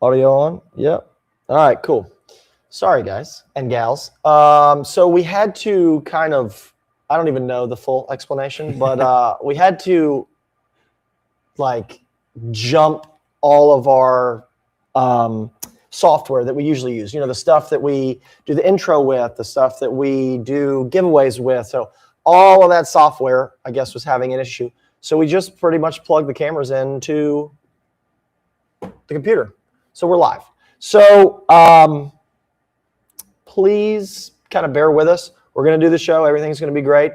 Audio on? Yep. All right, cool. Sorry, guys and gals. So we had to kind of, I don't even know the full explanation, but we had to like jump all of our software that we usually use. You know, the stuff that we do the intro with, the stuff that we do giveaways with. So all of that software, I guess, was having an issue. So we just pretty much plugged the cameras into the computer. So we're live. So please kind of bear with us. We're going to do the show. Everything's going to be great.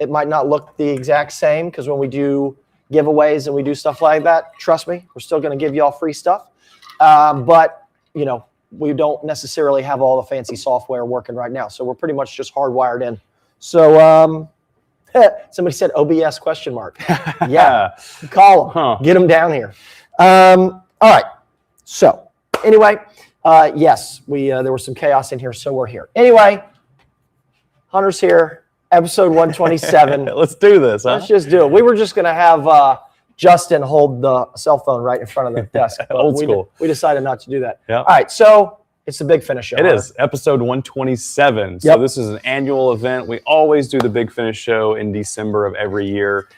It might not look the exact same because when we do giveaways and we do stuff like that, trust me, we're still going to give you all free stuff. But, you know, we don't necessarily have all the fancy software working right now. So we're pretty much just hardwired in. So somebody said OBS question mark. Yeah, call them. Huh. Get them down here. All right. So anyway, yes, there was some chaos in here, so we're here. Anyway, Hunter's here, episode 127. Let's do this, huh? Let's just do it. We were just going to have Justin hold the cell phone right in front of the desk. But Old school. We decided not to do that. Yep. All right, so it's the Big Finish Show. It is episode 127. So this is an annual event. We always do the Big Finish Show in December of every year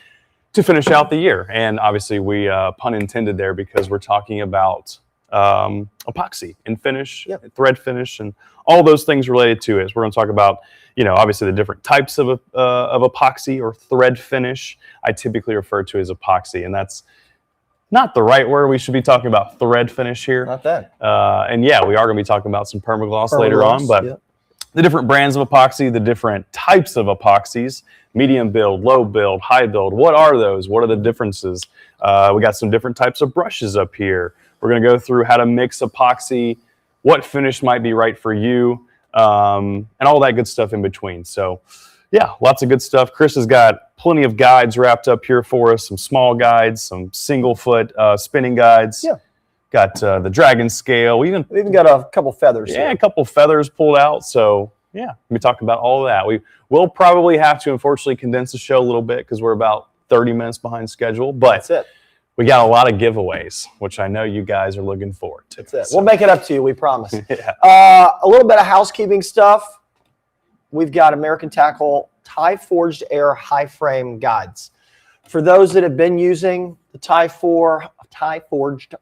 to finish out the year. And obviously we, pun intended there, because we're talking about epoxy and finish, thread finish, and all those things related to it. So we're going to talk about, you know, obviously the different types of epoxy or thread finish. I typically refer to as epoxy, and that's not the right word. We should be talking about thread finish here. Not that. And yeah, we are going to be talking about some permagloss later on, but the different brands of epoxy, the different types of epoxies, medium build, low build, high build. What are those? What are the differences? We got some different types of brushes up here. We're going to go through how to mix epoxy, what finish might be right for you, and all that good stuff in between. So yeah, lots of good stuff. Chris has got plenty of guides wrapped up here for us, some small guides, some single foot spinning guides. Yeah. Got the dragon scale. We even got a couple feathers. Yeah, here. A couple feathers pulled out. So yeah, we talk about all of that. We will probably have to, unfortunately, condense the show a little bit because we're about 30 minutes behind schedule. But that's it. We got a lot of giveaways, which I know you guys are looking forward to. That's it. So. We'll make it up to you, we promise. Yeah. A little bit of housekeeping stuff. We've got American Tackle tie forged air high frame guides. For those that have been using the tie forged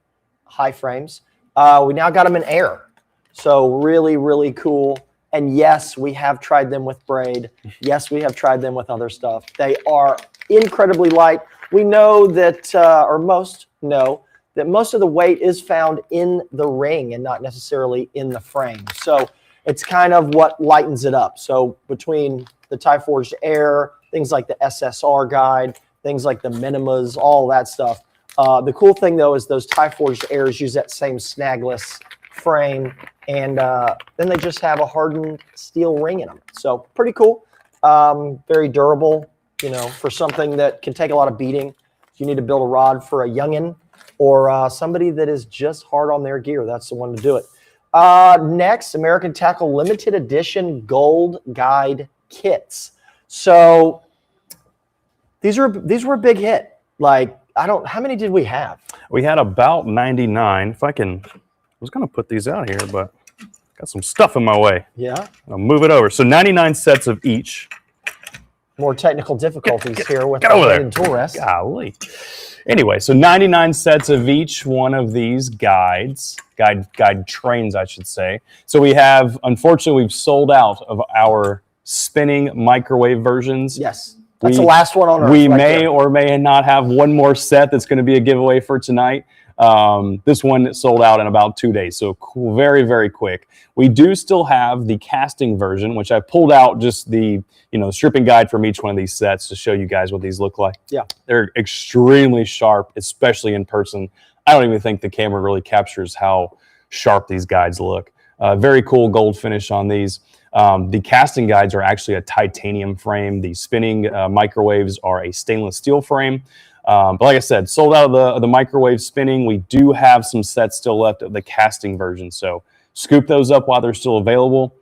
high frames, we now got them in air. So really, really cool. And yes, we have tried them with braid. Yes, we have tried them with other stuff. They are incredibly light. We know that, or most know, that most of the weight is found in the ring and not necessarily in the frame. So it's kind of what lightens it up. So between the tie forged air, things like the SSR guide, things like the minimas, all that stuff. The cool thing though is those tie forged airs use that same snagless frame, and then they just have a hardened steel ring in them. So pretty cool, very durable. You know, for something that can take a lot of beating. If you need to build a rod for a youngin' or somebody that is just hard on their gear, that's the one to do it. Next, American Tackle limited edition gold guide kits. So these were a big hit. Like, how many did we have? We had about 99. I was going to put these out here, but got some stuff in my way. Yeah. I'll move it over. So 99 sets of each. More technical difficulties here with the tool rest. Golly. Anyway, so 99 sets of each one of these guide trains, I should say. So we have, unfortunately, we've sold out of our spinning microwave versions. Yes, that's the last one on Earth. We may or may not have one more set that's going to be a giveaway for tonight. This one sold out in about 2 days, so cool, very, very quick. We do still have the casting version, which I pulled out just the stripping guide from each one of these sets to show you guys what these look like. Yeah, they're extremely sharp, especially in person. I don't even think the camera really captures how sharp these guides look. Very cool gold finish on these. The casting guides are actually a titanium frame. The spinning microwaves are a stainless steel frame. But like I said, sold out of the microwave spinning. We do have some sets still left of the casting version. So scoop those up while they're still available.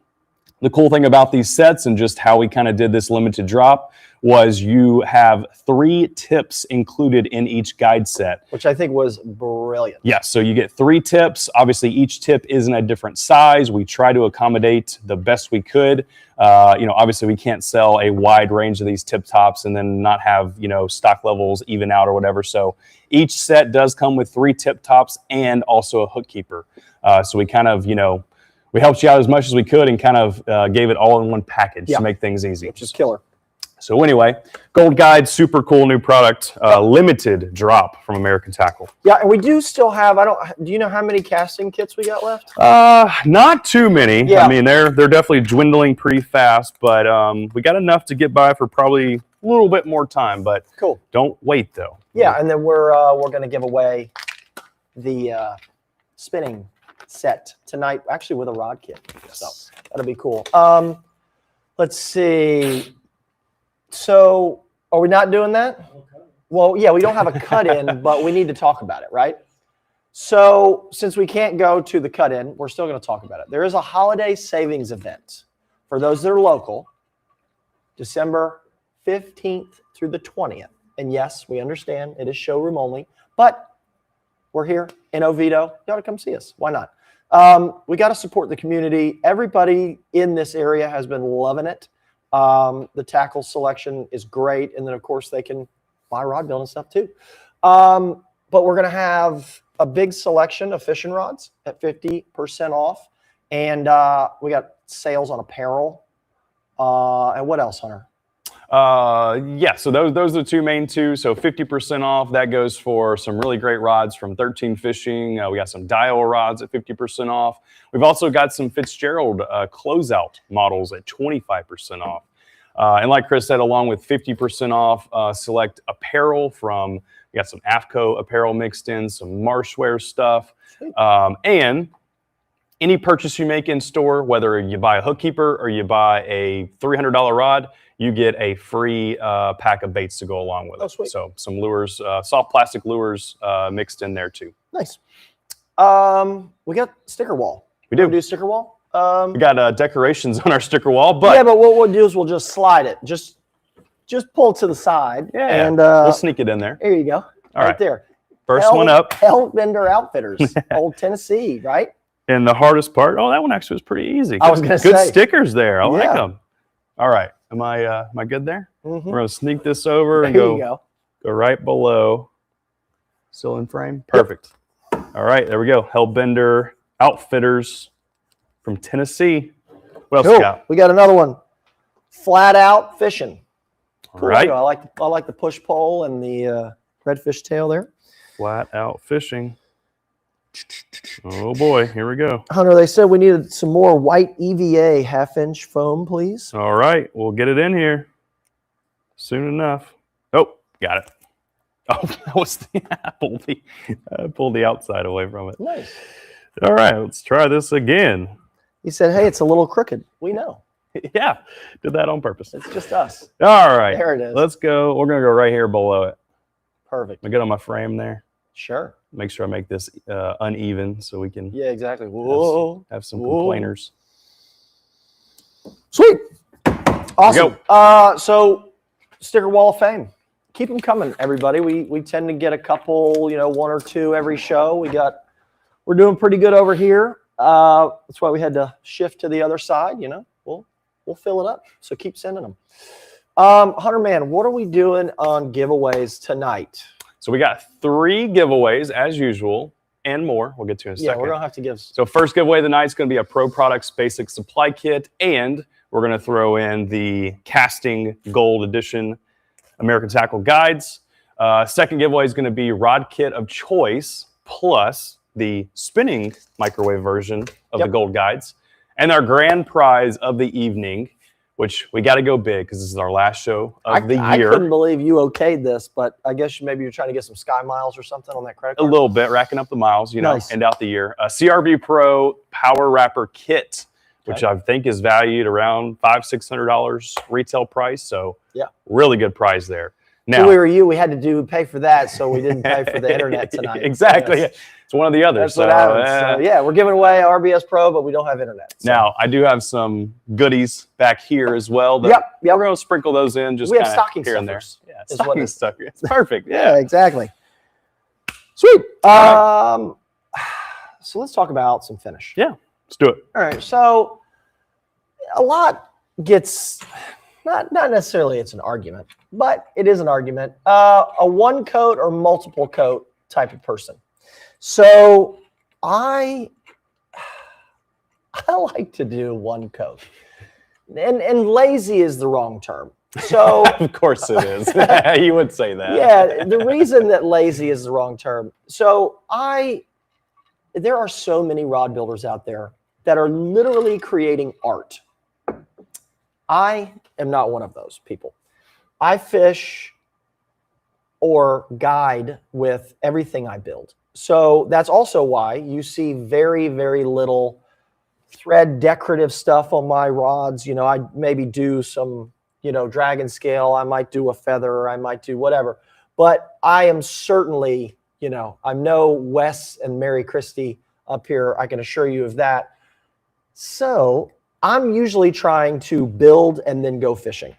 The cool thing about these sets and just how we kind of did this limited drop was you have 3 tips included in each guide set. Which I think was brilliant. Yeah, so you get 3 tips. Obviously, each tip is in a different size. We try to accommodate the best we could. Obviously, we can't sell a wide range of these tip tops and then not have, stock levels even out or whatever. So each set does come with 3 tip tops and also a hook keeper. So we kind of, we helped you out as much as we could and kind of gave it all in one package to make things easy. Which is killer. So anyway, Gold Guide, super cool new product, limited drop from American Tackle. Yeah, and we do still have, do you know how many casting kits we got left? Not too many. Yeah. I mean, they're definitely dwindling pretty fast, but we got enough to get by for probably a little bit more time, but cool. Don't wait though. Yeah, and then we're going to give away the spinning set tonight, actually with a rod kit. Yes. So that'll be cool. Let's see. So are we not doing that? Okay. Well, yeah, we don't have a cut-in, but we need to talk about it, right? So since we can't go to the cut-in, we're still going to talk about it. There is a holiday savings event for those that are local, December 15th through the 20th. And yes, we understand it is showroom only, but we're here in Oviedo. You ought to come see us. Why not? We got to support the community. Everybody in this area has been loving it. The tackle selection is great. And then, of course, they can buy rod building stuff too. But we're going to have a big selection of fishing rods at 50% off. And we got sales on apparel. And what else, Hunter? Yeah, so those are the 2 main 2. So 50% off, that goes for some really great rods from 13 Fishing. We got some dial rods at 50% off. We've also got some Fitzgerald closeout models at 25% off. And like Chris said, along with 50% off, select apparel from, we got some AFCO apparel mixed in, some Marshwear stuff. And any purchase you make in store, whether you buy a hook keeper or you buy a $300 rod, you get a free pack of baits to go along with it. Sweet. So some lures, soft plastic lures mixed in there too. Nice. We got sticker wall. We do. Do sticker wall? We got decorations on our sticker wall, but yeah, but what we'll do is we'll just slide it. Just pull it to the side. Yeah, and we'll sneak it in there. There you go. All right there. First one up. Hellbender Outfitters, Old Tennessee, right? And the hardest part, that one actually was pretty easy. I was going to say. Good stickers there. I like them. All right. Am I good there? Mm-hmm. We're going to sneak this over and go right below. Still in frame? Perfect. All right, there we go. Hellbender Outfitters from Tennessee. What else cool. we got? We got another one. Flat Out Fishing. Cool. Right. I like the push pole and the redfish tail there. Flat Out Fishing. Oh boy, here we go. Hunter, they said we needed some more white EVA 1/2-inch foam, please. All right, we'll get it in here soon enough. Oh, got it. Oh, that was I pulled the outside away from it. Nice. All right, let's try this again. He said, hey, it's a little crooked. We know. Yeah, did that on purpose. It's just us. All right. There it is. Let's go. We're going to go right here below it. Perfect. I get on my frame there. Sure. Make sure I make this uneven so we can exactly. Whoa. have some complainers. Sweet. Awesome. So sticker wall of fame. Keep them coming, everybody. We tend to get a couple, 1 or 2 every show. We're doing pretty good over here. That's why we had to shift to the other side. We'll fill it up. So keep sending them. Hunter, man, what are we doing on giveaways tonight? So we got 3 giveaways as usual and more. We'll get to in a second. Yeah, we're going to have to give. So first giveaway of the night is going to be a ProProducts basic supply kit, and we're going to throw in the casting gold edition American Tackle guides. Second giveaway is going to be rod kit of choice plus the spinning microwave version of the gold guides. And our grand prize of the evening, which we got to go big because this is our last show of the year. I couldn't believe you okayed this, but I guess maybe you're trying to get some Sky Miles or something on that credit card. A little bit, racking up the miles, Nice. End out the year. A CRB Pro Power Wrapper Kit, which I think is valued around $500-600 retail price. So really good prize there. Now, so we were we had to pay for that, so we didn't pay for the internet tonight. Exactly. Yes. It's one or the other. That's what happens. So, yeah, we're giving away RBS Pro, but we don't have internet. So. Now, I do have some goodies back here as well. Yep. We're going to sprinkle those in just we have kind stocking of here and there. stuffers. Yeah, stocking stuffers. It's perfect. Yeah, exactly. Sweet. So let's talk about some finish. Yeah, let's do it. All right. So a lot gets, not necessarily it's an argument, but it is an argument. A one coat or multiple coat type of person. So I like to do one coat. And lazy is the wrong term. So of course it is. You would say that. Yeah, the reason that lazy is the wrong term. So there are so many rod builders out there that are literally creating art. I am not one of those people. I fish or guide with everything I build. So that's also why you see very, very little thread decorative stuff on my rods. You know, I maybe do some, you know, dragon scale. I might do a feather. I might do whatever. But I am certainly, you know, I'm no Wes and Mary Christie up here. I can assure you of that. So I'm usually trying to build and then go fishing.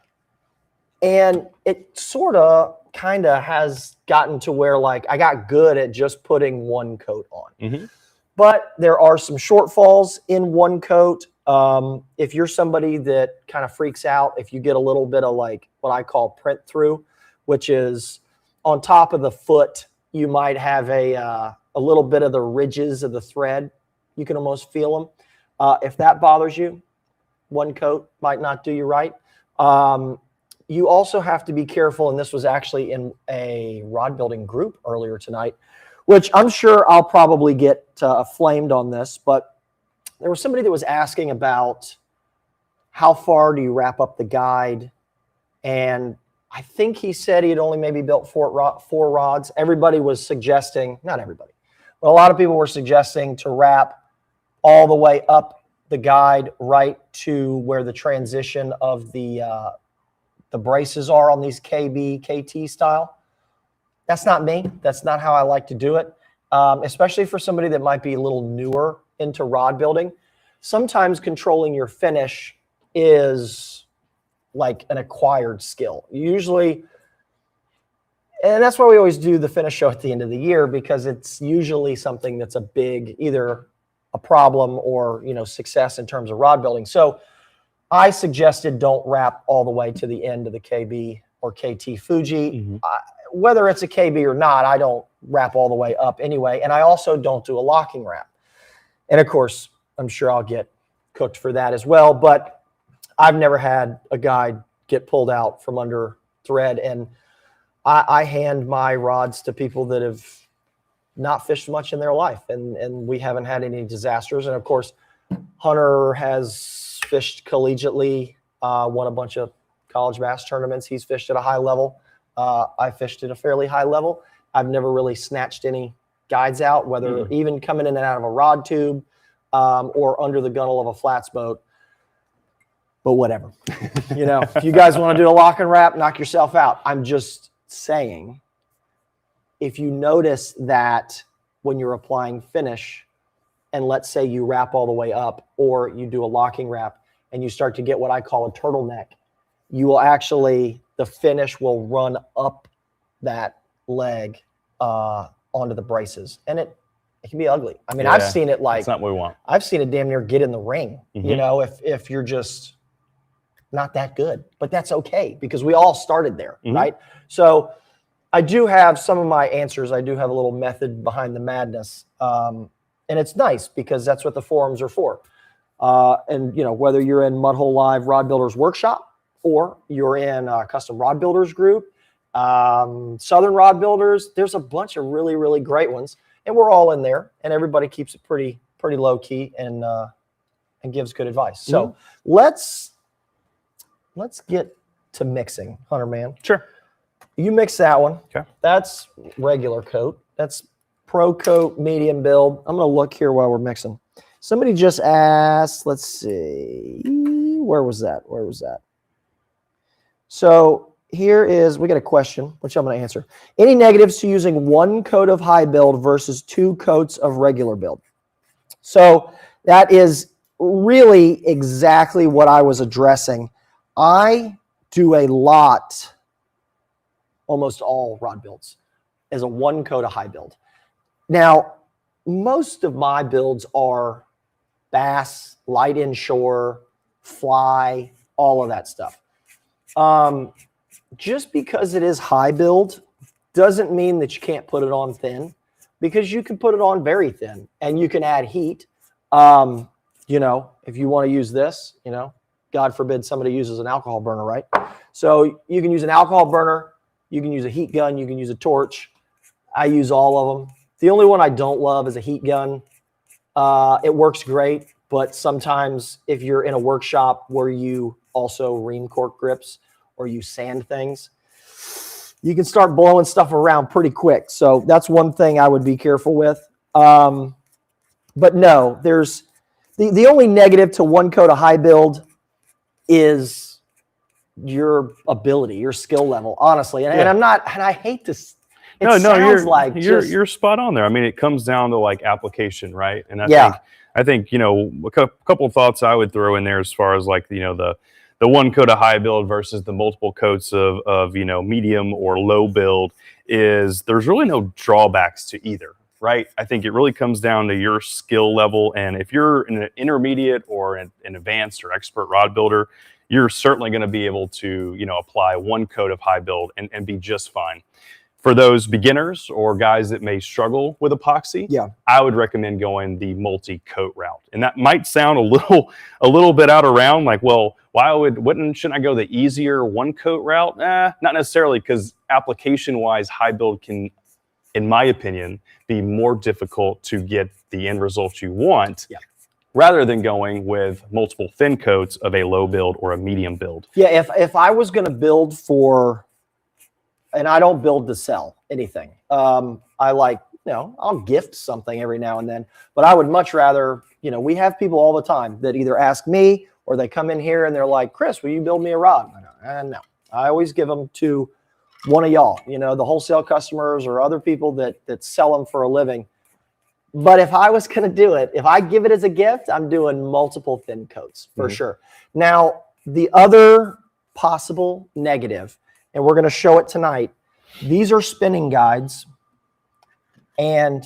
And it sort of kind of has gotten to where like I got good at just putting one coat on. Mm-hmm. But there are some shortfalls in one coat. If you're somebody that kind of freaks out, if you get a little bit of like what I call print through, which is on top of the foot, you might have a little bit of the ridges of the thread. You can almost feel them. If that bothers you, one coat might not do you right. You also have to be careful, and this was actually in a rod building group earlier tonight, which I'm sure I'll probably get flamed on this, but there was somebody that was asking about how far do you wrap up the guide, and I think he said he had only maybe built four rods. Everybody was suggesting, not everybody, but a lot of people were suggesting to wrap all the way up the guide right to where the transition of the braces are on these KB, KT style. That's not me. That's not how I like to do it, especially for somebody that might be a little newer into rod building. Sometimes controlling your finish is like an acquired skill. Usually, and that's why we always do the finish show at the end of the year, because it's usually something that's a big, either a problem or, you know, success in terms of rod building. So I suggested don't wrap all the way to the end of the KB or KT Fuji. Mm-hmm. Whether it's a KB or not, I don't wrap all the way up anyway. And I also don't do a locking wrap. And of course, I'm sure I'll get cooked for that as well. But I've never had a guide get pulled out from under thread. And I hand my rods to people that have not fished much in their life. And we haven't had any disasters. And of course, Hunter has fished collegiately, won a bunch of college bass tournaments. He's fished at a high level. I fished at a fairly high level. I've never really snatched any guides out, whether even coming in and out of a rod tube or under the gunnel of a flats boat. But whatever. You know, if you guys want to do a lock and wrap, knock yourself out. I'm just saying, if you notice that when you're applying finish, and let's say you wrap all the way up or you do a locking wrap and you start to get what I call a turtleneck, you will actually, the finish will run up that leg onto the braces. And it can be ugly. I mean, yeah, I've seen it like, that's not what we want. I've seen it damn near get in the ring, you know, if you're just not that good. But that's okay, because we all started there, right? So I do have some of my answers. I do have a little method behind the madness. And it's nice because that's what the forums are for. And, you know, whether you're in Mudhole Live Rod Builders Workshop or you're in Custom Rod Builders Group, Southern Rod Builders, there's a bunch of really, really great ones. And we're all in there. And everybody keeps it pretty low key and gives good advice. So let's get to mixing, Hunter man. Sure. You mix that one. Okay. That's regular coat. That's Pro Coat medium build. I'm going to look here while we're mixing. Somebody just asked, let's see, where was that? So here is, we got a question, which I'm going to answer. Any negatives to using 1 coat of high build versus 2 coats of regular build? So that is really exactly what I was addressing. I do a lot, almost all rod builds, as a 1 coat of high build. Now, most of my builds are bass, light inshore, fly, all of that stuff. Just because it is high build doesn't mean that you can't put it on thin, because you can put it on very thin and you can add heat. You know, if you want to use this, you know, God forbid somebody uses an alcohol burner, right? So you can use an alcohol burner, you can use a heat gun, you can use a torch. I use all of them. The only one I don't love is a heat gun. It works great, but sometimes if you're in a workshop where you also ream cork grips or you sand things, you can start blowing stuff around pretty quick. So that's one thing I would be careful with. But no, there's the only negative to 1 coat of high build is your ability, your skill level, honestly. And I'm not, and I hate this. You're spot on there. I mean, it comes down to like application, right? And I think, you know, a couple of thoughts I would throw in there as far as like, you know, the 1 coat of high build versus the multiple coats of, you know, medium or low build is there's really no drawbacks to either, right? I think it really comes down to your skill level. And if you're an intermediate or an advanced or expert rod builder, you're certainly going to be able to, you know, apply 1 coat of high build and be just fine. For those beginners or guys that may struggle with epoxy, I would recommend going the multi-coat route. And that might sound a little bit out of round, like, well, shouldn't I go the easier 1 coat route? Not necessarily, because application-wise, high build can, in my opinion, be more difficult to get the end result you want, rather than going with multiple thin coats of a low build or a medium build. Yeah, if I was going to build for, and I don't build to sell anything. I like, you know, I'll gift something every now and then, but I would much rather, you know, we have people all the time that either ask me or they come in here and they're like, Chris, will you build me a rod? No, I always give them to one of y'all, you know, the wholesale customers or other people that sell them for a living. But if I was going to do it, if I give it as a gift, I'm doing multiple thin coats for sure. Now, the other possible negative, and we're going to show it tonight, these are spinning guides, and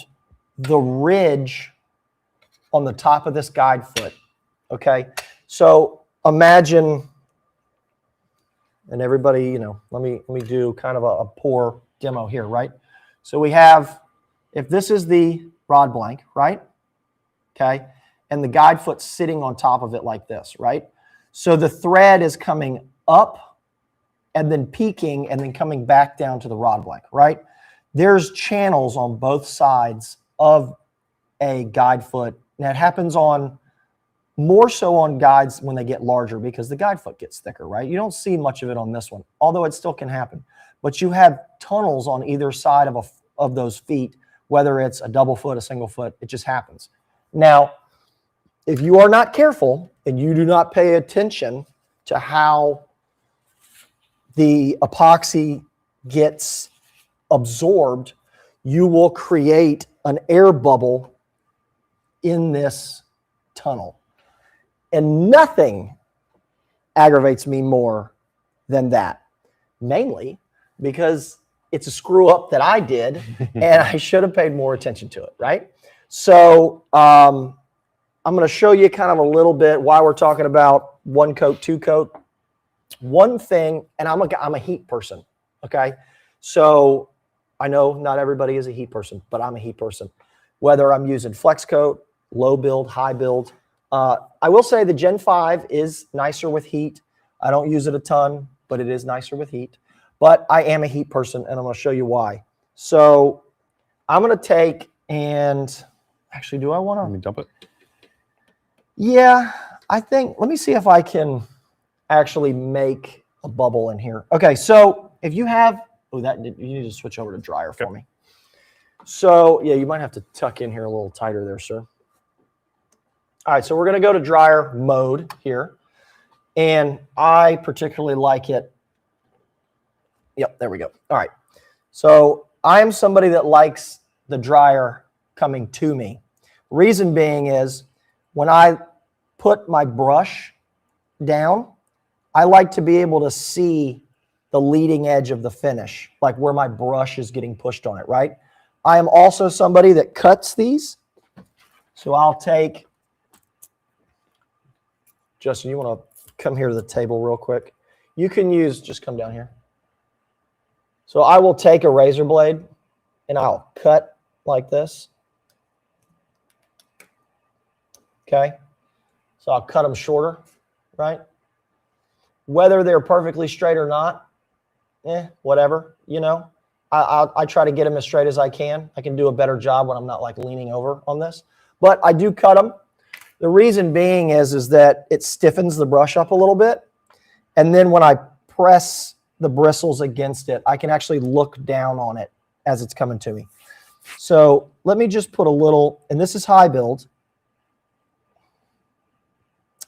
the ridge on the top of this guide foot, okay? So imagine, and everybody, you know, let me do kind of a poor demo here, right? So we have, if this is the rod blank, right? Okay, and the guide foot's sitting on top of it like this, right? So the thread is coming up and then peaking and then coming back down to the rod blank, right? There's channels on both sides of a guide foot. And that happens on, more so on guides when they get larger, because the guide foot gets thicker, right? You don't see much of it on this one, although it still can happen. But you have tunnels on either side of those feet, whether it's a double foot, a single foot, it just happens. Now, if you are not careful and you do not pay attention to how the epoxy gets absorbed, you will create an air bubble in this tunnel. And nothing aggravates me more than that, mainly because it's a screw up that I did and I should have paid more attention to it, right? So I'm going to show you kind of a little bit why we're talking about 1 coat, 2 coat. One thing, and I'm a heat person, okay? So I know not everybody is a heat person, but I'm a heat person. Whether I'm using flex coat, low build, high build. I will say the Gen 5 is nicer with heat. I don't use it a ton, but it is nicer with heat. But I am a heat person, and I'm going to show you why. So I'm going to take and actually, do I want to? Let me dump it. Yeah, I think, let me see if I can actually make a bubble in here. Okay, so if you have, you need to switch over to dryer for me. So yeah, you might have to tuck in here a little tighter there, sir. All right, so we're going to go to dryer mode here. And I particularly like it Yep, there we go. All right. So I am somebody that likes the dryer coming to me. Reason being is when I put my brush down, I like to be able to see the leading edge of the finish, like where my brush is getting pushed on it, right? I am also somebody that cuts these. So I'll take, Justin, you want to come here to the table real quick? You can use, just come down here. So I will take a razor blade and I'll cut like this. Okay. So I'll cut them shorter, right? Whether they're perfectly straight or not, whatever, you know. I try to get them as straight as I can. I can do a better job when I'm not like leaning over on this. But I do cut them. The reason being is that it stiffens the brush up a little bit. And then when I press the bristles against it, I can actually look down on it as it's coming to me. So let me just put a little, and this is high build.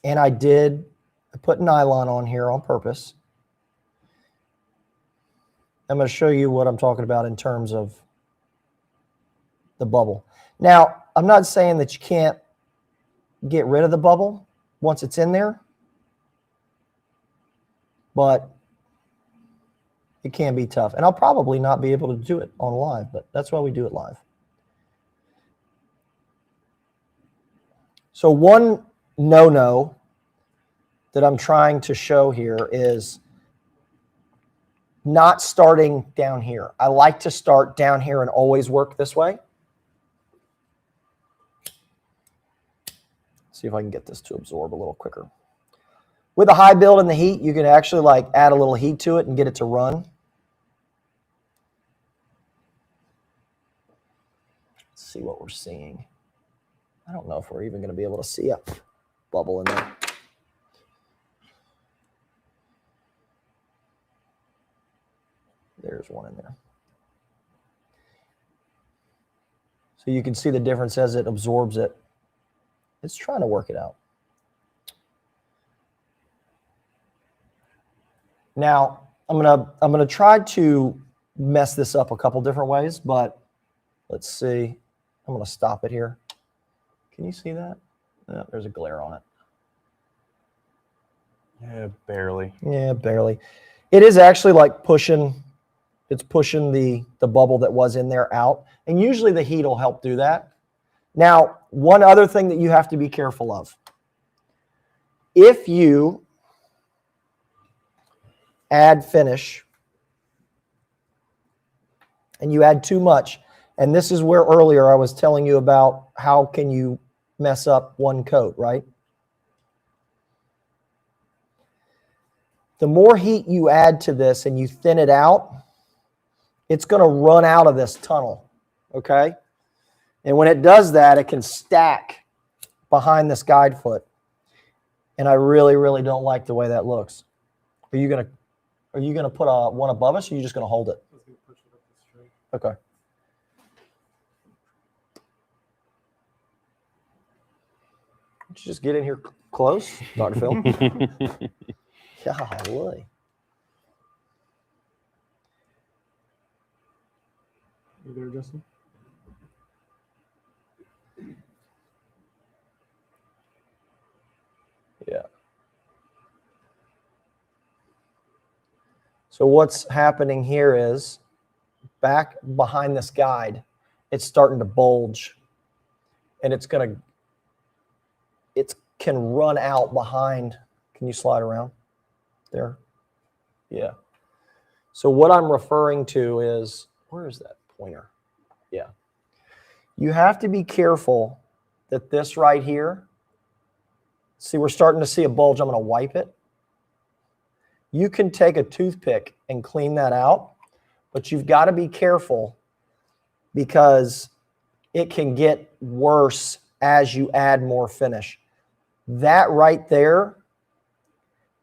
And I put nylon on here on purpose. I'm going to show you what I'm talking about in terms of the bubble. Now, I'm not saying that you can't get rid of the bubble once it's in there, but it can be tough. And I'll probably not be able to do it on live, but that's why we do it live. So one no-no that I'm trying to show here is not starting down here. I like to start down here and always work this way. See if I can get this to absorb a little quicker. With the high build and the heat, you can actually like add a little heat to it and get it to run. Let's see what we're seeing. I don't know if we're even going to be able to see a bubble in there. There's one in there. So you can see the difference as it absorbs it. It's trying to work it out. Now, I'm gonna try to mess this up a couple different ways, but let's see. I'm gonna stop it here. Can you see that? No, there's a glare on it. Yeah, barely. Yeah, barely. It is actually like pushing. It's pushing the bubble that was in there out. And usually the heat will help do that. Now, one other thing that you have to be careful of. If you add finish and you add too much, and this is where earlier I was telling you about how can you mess up one coat, right? The more heat you add to this and you thin it out, it's going to run out of this tunnel, okay? And when it does that, it can stack behind this guide foot. And I really, really don't like the way that looks. Are you gonna put one above us, or are you just going to hold it? Okay. Did you just get in here close, Dr. Phil? Golly. You there, Justin? Yeah. So what's happening here is back behind this guide, it's starting to bulge, and it can run out behind. Can you slide around there? Yeah. So what I'm referring to is, where is that pointer? Yeah. You have to be careful that this right here, see, we're starting to see a bulge. I'm going to wipe it. You can take a toothpick and clean that out, but you've got to be careful because it can get worse as you add more finish. That right there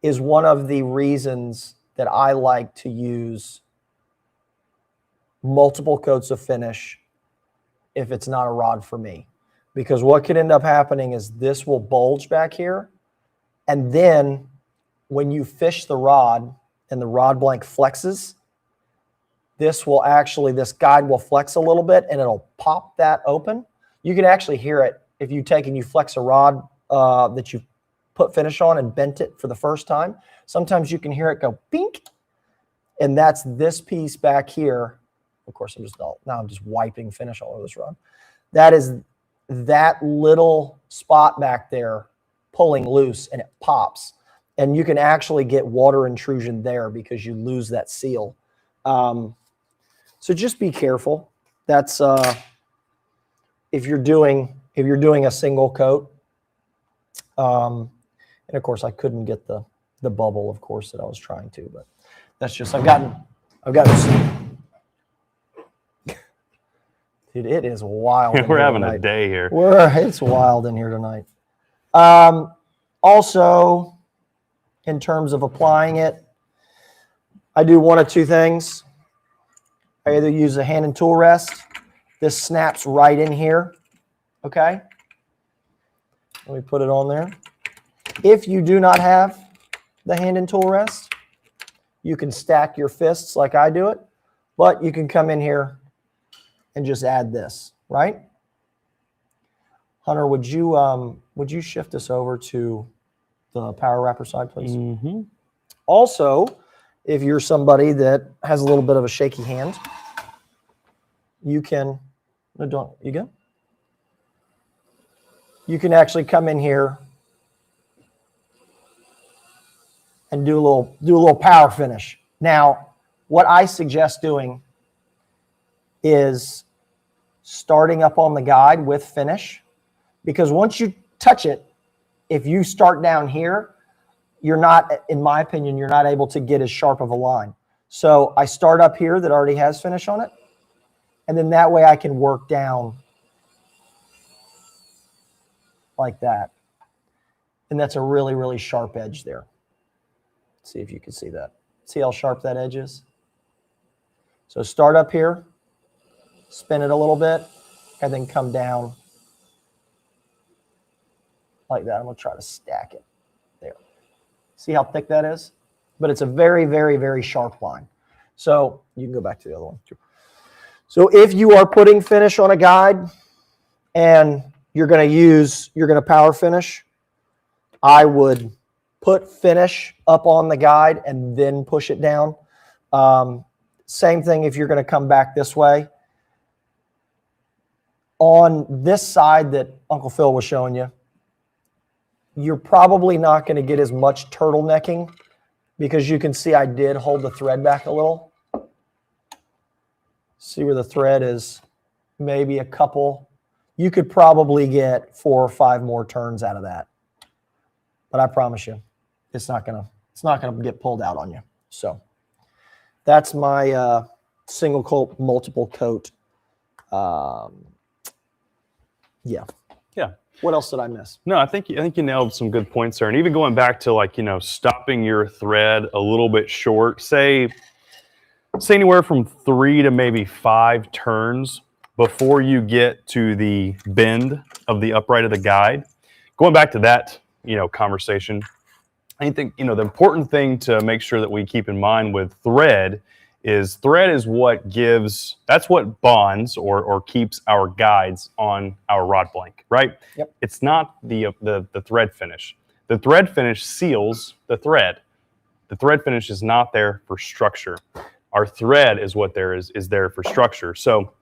is one of the reasons that I like to use multiple coats of finish if it's not a rod for me. Because what could end up happening is this will bulge back here, and then when you fish the rod and the rod blank flexes, this guide will flex a little bit and it'll pop that open. You can actually hear it if you take and you flex a rod that you put finish on and bent it for the first time. Sometimes you can hear it go bink, and that's this piece back here. Of course, I'm just wiping finish all over this rod. That is that little spot back there pulling loose, and it pops. And you can actually get water intrusion there because you lose that seal. So just be careful. That's if you're doing a single coat. And of course, I couldn't get the bubble, of course, that I was trying to, but that's just I've gotten some. Dude, it is wild. We're having a day here. It's wild in here tonight. Also, in terms of applying it, I do one of two things. I either use a hand and tool rest. This snaps right in here. Okay. Let me put it on there. If you do not have the hand and tool rest, you can stack your fists like I do it, but you can come in here and just add this, right? Hunter, would you shift us over to the power wrapper side, please? Mm-hmm. Also, if you're somebody that has a little bit of a shaky hand, you can, no, don't, you go? You can actually come in here and do a little power finish. Now, what I suggest doing is starting up on the guide with finish, because once you touch it, if you start down here, you're not, in my opinion, you're not able to get as sharp of a line. So I start up here that already has finish on it, and then that way I can work down like that. And that's a really, really sharp edge there. Let's see if you can see that. See how sharp that edge is? So start up here, spin it a little bit, and then come down like that. I'm going to try to stack it there. See how thick that is? But it's a very, very, very sharp line. So you can go back to the other one. So if you are putting finish on a guide and you're going to power finish, I would put finish up on the guide and then push it down. Same thing if you're going to come back this way. On this side that Uncle Phil was showing you, you're probably not going to get as much turtlenecking because you can see I did hold the thread back a little. See where the thread is, maybe a couple. You could probably get 4 or 5 more turns out of that. But I promise you, it's not gonna get pulled out on you. So that's my single coat, multiple coat. Yeah. What else did I miss? No, I think you nailed some good points there. And even going back to, like, stopping your thread a little bit short, say anywhere from 3 to maybe 5 turns before you get to the bend of the upright of the guide. Going back to that, conversation, I think, the important thing to make sure that we keep in mind with thread is that's what bonds or keeps our guides on our rod blank, right? Yep. It's not the thread finish. The thread finish seals the thread. The thread finish is not there for structure. Our thread is what is there for structure. So,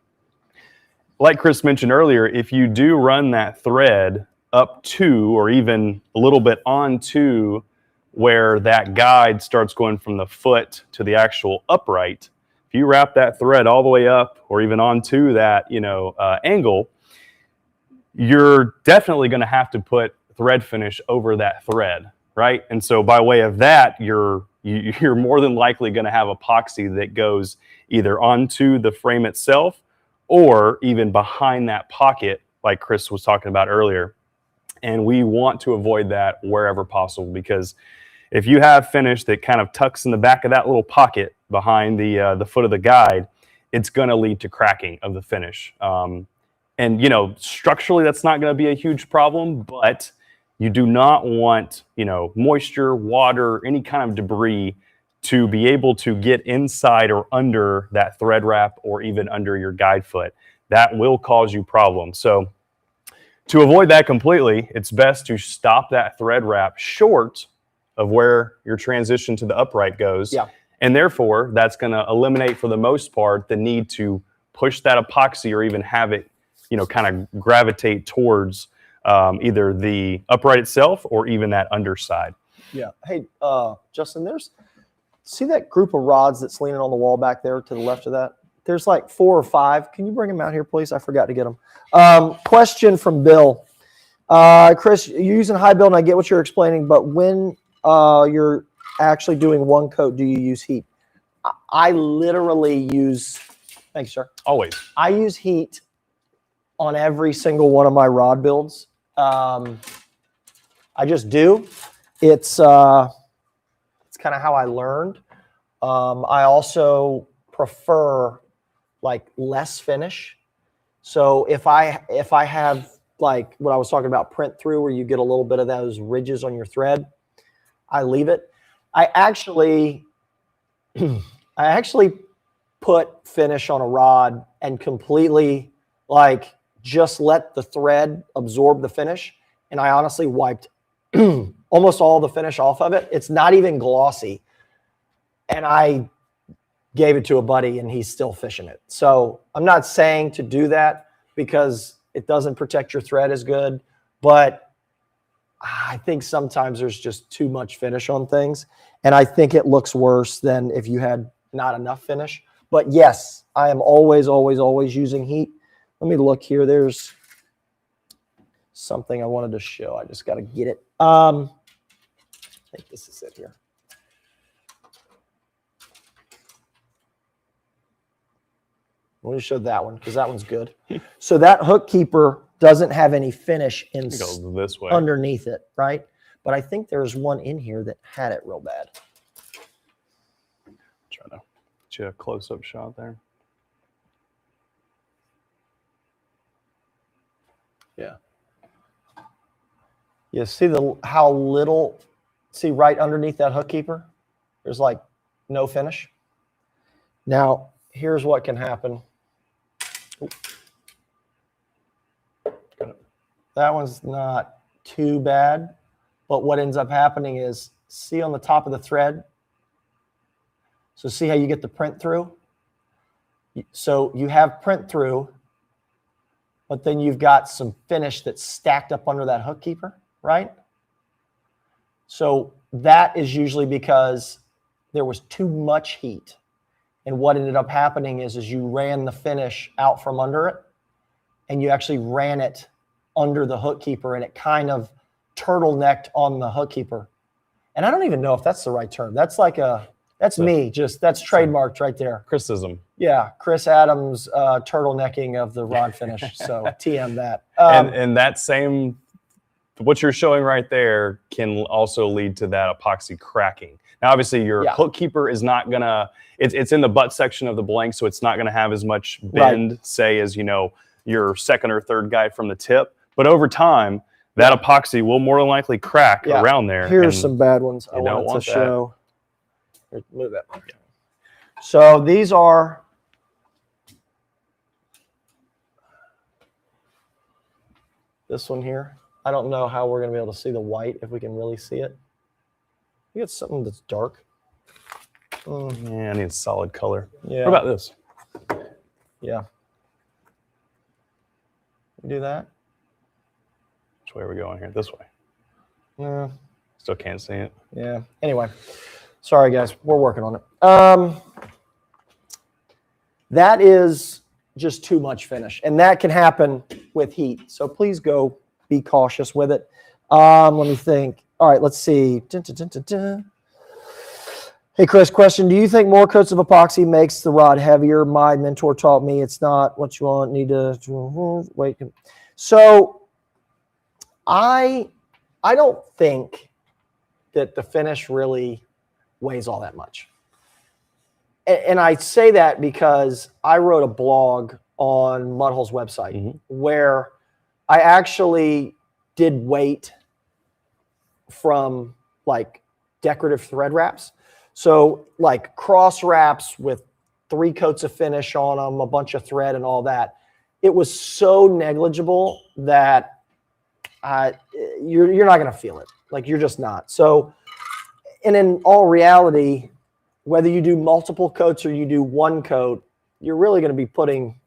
like Chris mentioned earlier, if you do run that thread up to or even a little bit onto where that guide starts going from the foot to the actual upright, if you wrap that thread all the way up or even onto that angle, you're definitely going to have to put thread finish over that thread, right? And so by way of that, you're more than likely going to have epoxy that goes either onto the frame itself or even behind that pocket, like Chris was talking about earlier. And we want to avoid that wherever possible, because if you have finish that kind of tucks in the back of that little pocket behind the foot of the guide, it's going to lead to cracking of the finish. And structurally, that's not going to be a huge problem, but you do not want moisture, water, any kind of debris to be able to get inside or under that thread wrap or even under your guide foot. That will cause you problems. So to avoid that completely, it's best to stop that thread wrap short of where your transition to the upright goes. Yeah. And therefore, that's going to eliminate, for the most part, the need to push that epoxy or even have it, kind of gravitate towards either the upright itself or even that underside. Yeah. Hey, Justin, see that group of rods that's leaning on the wall back there to the left of that? There's like 4 or 5. Can you bring them out here, please? I forgot to get them. Question from Bill. Chris, you're using high build, and I get what you're explaining, but when you're actually doing one coat, do you use heat? I literally use, thanks, sir. Always. I use heat on every single one of my rod builds. I just do. It's kind of how I learned. I also prefer like less finish. So if I have like what I was talking about, print through, where you get a little bit of those ridges on your thread, I leave it. I actually put finish on a rod and completely like just let the thread absorb the finish. And I honestly wiped almost all the finish off of it. It's not even glossy. And I gave it to a buddy and he's still fishing it. So I'm not saying to do that because it doesn't protect your thread as good, but I think sometimes there's just too much finish on things. And I think it looks worse than if you had not enough finish. But yes, I am always, always, always using heat. Let me look here. There's something I wanted to show. I just got to get it. I think this is it here. Let me show that one because that one's good. So that hook keeper doesn't have any finish in Goes this way. underneath it, right? But I think there's one in here that had it real bad. Try to get you a close-up shot there. Yeah. You see how little, see right underneath that hook keeper? There's like no finish. Now, here's what can happen. That one's not too bad, but what ends up happening is, see on the top of the thread? So see how you get the print through? So you have print through, but then you've got some finish that's stacked up under that hook keeper, right? So that is usually because there was too much heat. And what ended up happening is you ran the finish out from under it, and you actually ran it under the hook keeper, and it kind of turtlenecked on the hook keeper. And I don't even know if that's the right term. That's like that's trademarked right there. Chrisism. Yeah, Chris Adams turtlenecking of the rod finish. So TM that. And that same, what you're showing right there can also lead to that epoxy cracking. Now, obviously, your hook keeper is not going to, it's in the butt section of the blank, so it's not going to have as much bend, say, as, your second or third guide from the tip. But over time, that epoxy will more than likely crack around there. Here's some bad ones I wanted to show. That. Move that. Yeah. So these are this one here. I don't know how we're going to be able to see the white, if we can really see it. You get something that's dark. Yeah, I need a solid color. Yeah. What about this? Yeah. Do that. Which way are we going here? This way. Yeah. Still can't see it. Yeah. Anyway, sorry guys, we're working on it. That is just too much finish, and that can happen with heat. So please go be cautious with it. Let me think. All right, let's see. Dun, dun, dun, dun, dun. Hey Chris, question: do you think more coats of epoxy makes the rod heavier? My mentor taught me it's not what you want. Need to wait. So I don't think that the finish really weighs all that much. And I say that because I wrote a blog on Mudhull's website where I actually did weight from like decorative thread wraps. So like cross wraps with 3 coats of finish on them, a bunch of thread and all that. It was so negligible that you're not going to feel it. Like you're just not. So, and in all reality, whether you do multiple coats or you do 1 coat, you're really going to be putting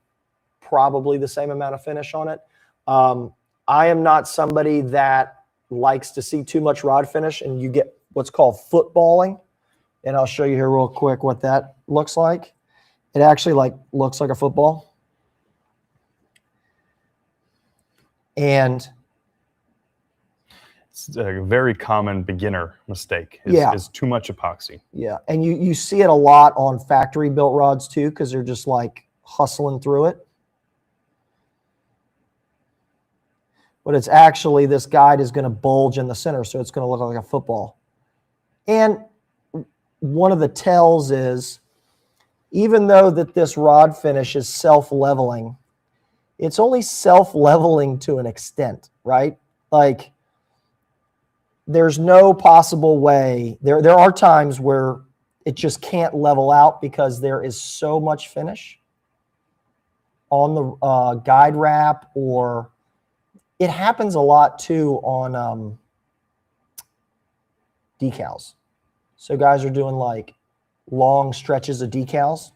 probably the same amount of finish on it. I am not somebody that likes to see too much rod finish, and you get what's called footballing. And I'll show you here real quick what that looks like. It actually like looks like a football. And it's a very common beginner mistake is too much epoxy. Yeah, and you see it a lot on factory built rods too, because they're just like hustling through it. But it's actually, this guide is going to bulge in the center, so it's going to look like a football. And one of the tells is, even though that this rod finish is self-leveling, it's only self-leveling to an extent, right? Like, there's no possible way. There are times where it just can't level out because there is so much finish on the guide wrap, or it happens a lot too on decals. So guys are doing like long stretches of decals.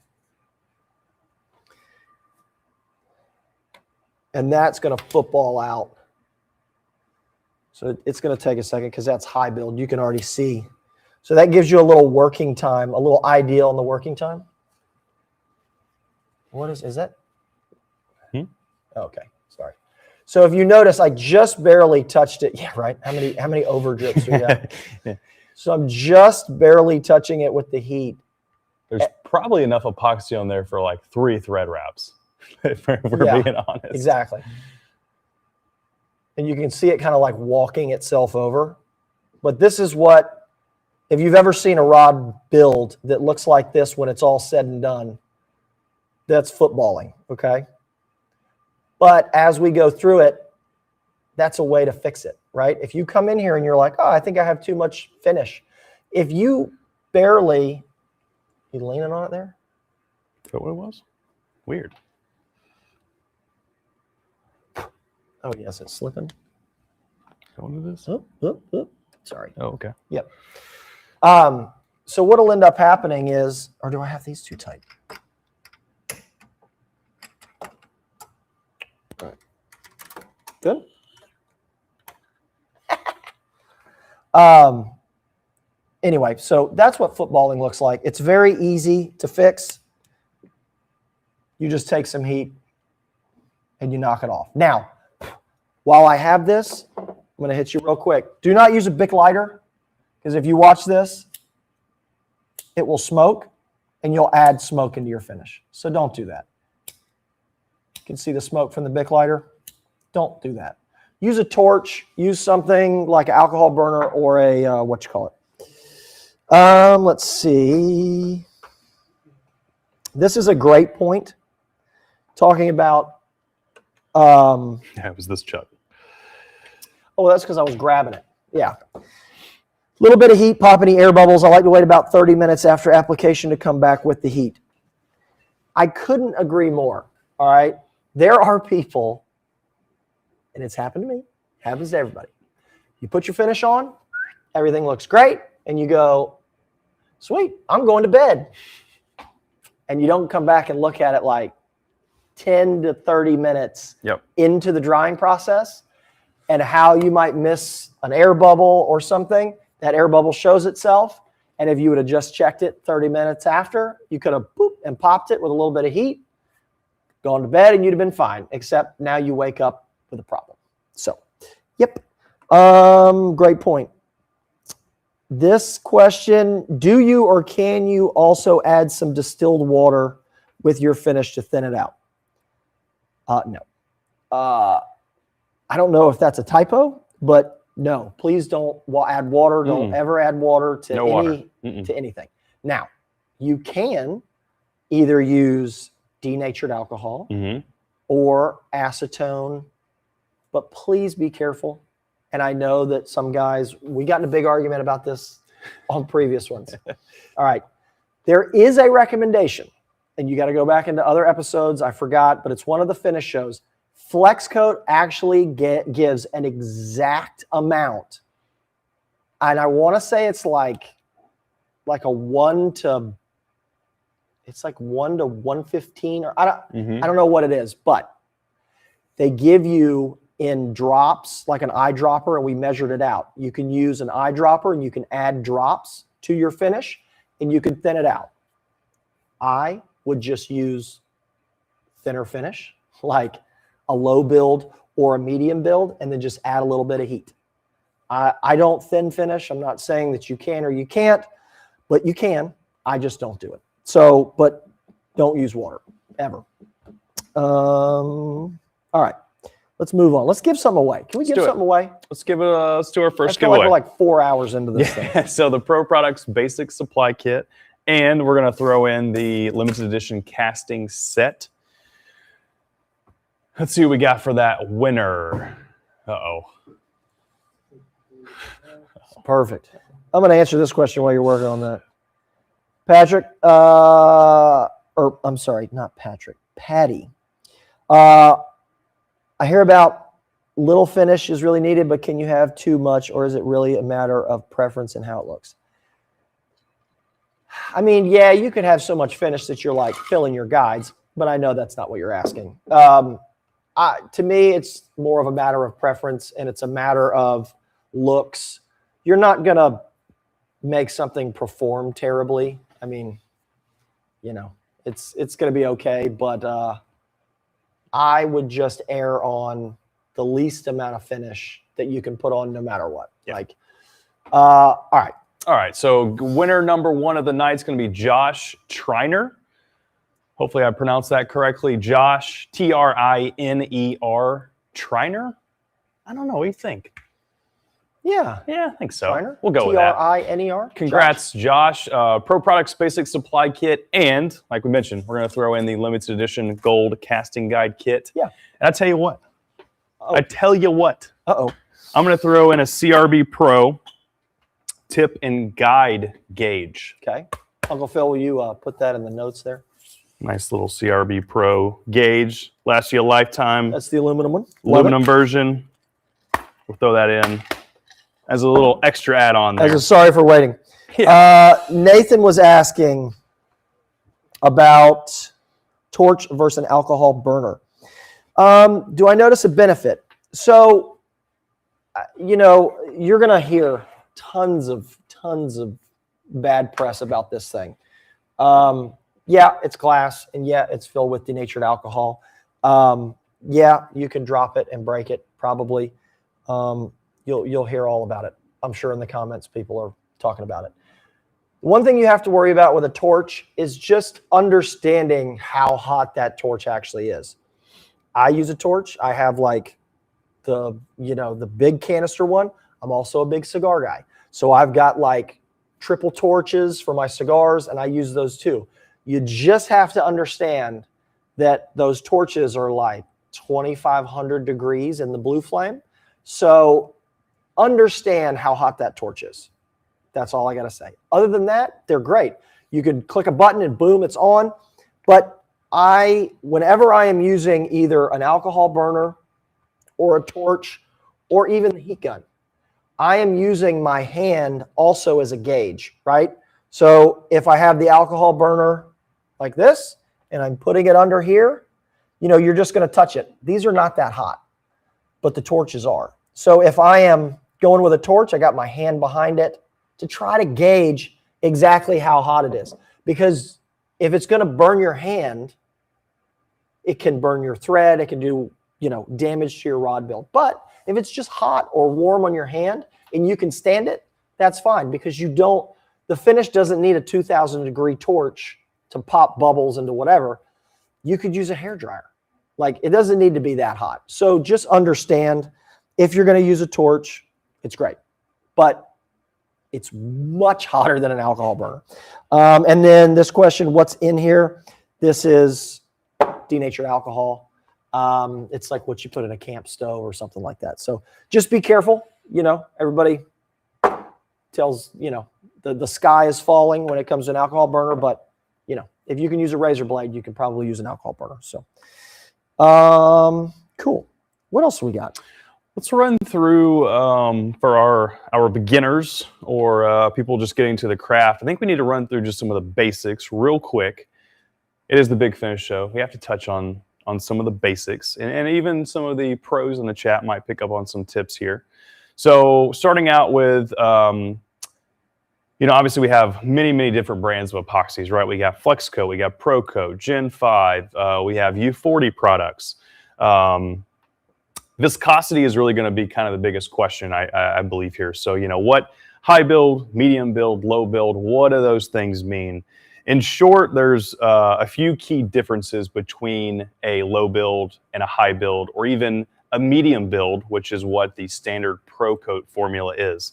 And that's going to football out. So it's going to take a second because that's high build. You can already see. So that gives you a little working time, a little idea on the working time. What is that? Okay, sorry. So if you notice, I just barely touched it. Yeah, right. How many over drips do we have? Yeah. So I'm just barely touching it with the heat. There's probably enough epoxy on there for like 3 thread wraps, if we're being honest. Exactly. And you can see it kind of like walking itself over. But this is what, if you've ever seen a rod build that looks like this when it's all said and done, that's footballing, okay? But as we go through it, that's a way to fix it, right? If you come in here and you're like, oh, I think I have too much finish. If you barely, you leaning on it there? Is that what it was? Weird. Oh, yes, it's slipping. Is that what it is? Oh. Sorry. Oh, okay. Yep. So what'll end up happening is, or do I have these too tight? All right. Good. Anyway, so that's what footballing looks like. It's very easy to fix. You just take some heat and you knock it off. Now, while I have this, I'm going to hit you real quick. Do not use a Bic lighter, because if you watch this, it will smoke and you'll add smoke into your finish. So don't do that. You can see the smoke from the Bic lighter. Don't do that. Use a torch. Use something like an alcohol burner or a, let's see. This is a great point. Talking about. Yeah, it was this chuck. Oh, that's because I was grabbing it. Yeah. A little bit of heat, pop any air bubbles. I like to wait about 30 minutes after application to come back with the heat. I couldn't agree more. All right. There are people, and it's happened to me, happens to everybody. You put your finish on, everything looks great, and you go, sweet, I'm going to bed. And you don't come back and look at it like 10 to 30 minutes into the drying process, and how you might miss an air bubble or something. That air bubble shows itself. And if you would have just checked it 30 minutes after, you could have boop and popped it with a little bit of heat, gone to bed, and you'd have been fine, except now you wake up with a problem. So, yep. Great point. This question, do you or can you also add some distilled water with your finish to thin it out? No. I don't know if that's a typo, but no, please don't add water. Don't ever add water to to anything. Now, you can either use denatured alcohol or acetone, but please be careful. And I know that some guys, we got in a big argument about this on previous ones. All right. There is a recommendation, and you got to go back into other episodes. I forgot, but it's one of the finish shows. Flex Coat actually gives an exact amount. And I want to say it's like a 1 to 115, or I don't know what it is, but they give you in drops, like an eyedropper, and we measured it out. You can use an eyedropper and you can add drops to your finish and you can thin it out. I would just use thinner finish, like a low build or a medium build, and then just add a little bit of heat. I don't thin finish. I'm not saying that you can or you can't, but you can. I just don't do it. So, but don't use water ever. All right. Let's move on. Let's give some away. Can we give something away? Let's do our first I feel like giveaway. we're like 4 hours into this thing. So the ProProducts Basic Supply Kit, and we're going to throw in the limited edition casting set. Let's see what we got for that winner. Uh-oh. Perfect. I'm going to answer this question while you're working on that. Patrick, or I'm sorry, not Patrick, Patty. I hear about little finish is really needed, but can you have too much, or is it really a matter of preference and how it looks? I mean, yeah, you could have so much finish that you're like filling your guides, but I know that's not what you're asking. To me, it's more of a matter of preference, and it's a matter of looks. You're not going to make something perform terribly. I mean, you know, it's going to be okay, but I would just err on the least amount of finish that you can put on no matter what. Yeah. Like, all right. All right, so winner number 1 of the night is going to be Josh Triner. Hopefully I pronounced that correctly. Josh, Triner, Triner? I don't know. What do you think? Yeah. Yeah, I think so. Triner? We'll go with that. Triner? Congrats, Josh. ProProducts Basic Supply Kit, and like we mentioned, we're going to throw in the limited edition gold casting guide kit. Yeah. And I tell you what. Uh-oh. I'm going to throw in a CRB Pro tip and guide gauge. Okay. Uncle Phil, will you put that in the notes there? Nice little CRB Pro gauge. Lasts you a lifetime. That's the aluminum one. Aluminum version. We'll throw that in as a little extra add-on there. Sorry for waiting. Yeah. Nathan was asking about torch versus an alcohol burner. Do I notice a benefit? So, you know, you're going to hear tons of bad press about this thing. Yeah, it's glass, and yeah, it's filled with denatured alcohol. Yeah, you can drop it and break it, probably. You'll hear all about it. I'm sure in the comments people are talking about it. One thing you have to worry about with a torch is just understanding how hot that torch actually is. I use a torch. I have like the big canister one. I'm also a big cigar guy. So I've got like triple torches for my cigars, and I use those too. You just have to understand that those torches are like 2,500 degrees in the blue flame. So understand how hot that torch is. That's all I got to say. Other than that, they're great. You can click a button and boom, it's on. But whenever I am using either an alcohol burner or a torch or even the heat gun, I am using my hand also as a gauge, right? So if I have the alcohol burner like this and I'm putting it under here, you know, you're just going to touch it. These are not that hot, but the torches are. So if I am going with a torch, I got my hand behind it to try to gauge exactly how hot it is. Because if it's going to burn your hand, it can burn your thread. It can do, damage to your rod build. But if it's just hot or warm on your hand and you can stand it, that's fine, because the finish doesn't need a 2,000 degree torch to pop bubbles into whatever. You could use a hairdryer. Like, it doesn't need to be that hot. So just understand, if you're going to use a torch, it's great. But it's much hotter than an alcohol burner. And then this question, what's in here? This is denatured alcohol. It's like what you put in a camp stove or something like that. So just be careful. Everybody tells, the sky is falling when it comes to an alcohol burner, but if you can use a razor blade, you can probably use an alcohol burner. So, cool. What else we got? Let's run through for our beginners or people just getting to the craft. I think we need to run through just some of the basics real quick. It is the Big Finish Show. We have to touch on some of the basics, and even some of the pros in the chat might pick up on some tips here. So starting out with, obviously we have many different brands of epoxies, right? We got FlexCoat, we got ProCoat, Gen 5, we have U40 products. Viscosity is really going to be kind of the biggest question, I believe here. So, what high build, medium build, low build, what do those things mean? In short, there's a few key differences between a low build and a high build, or even a medium build, which is what the standard ProCoat formula is.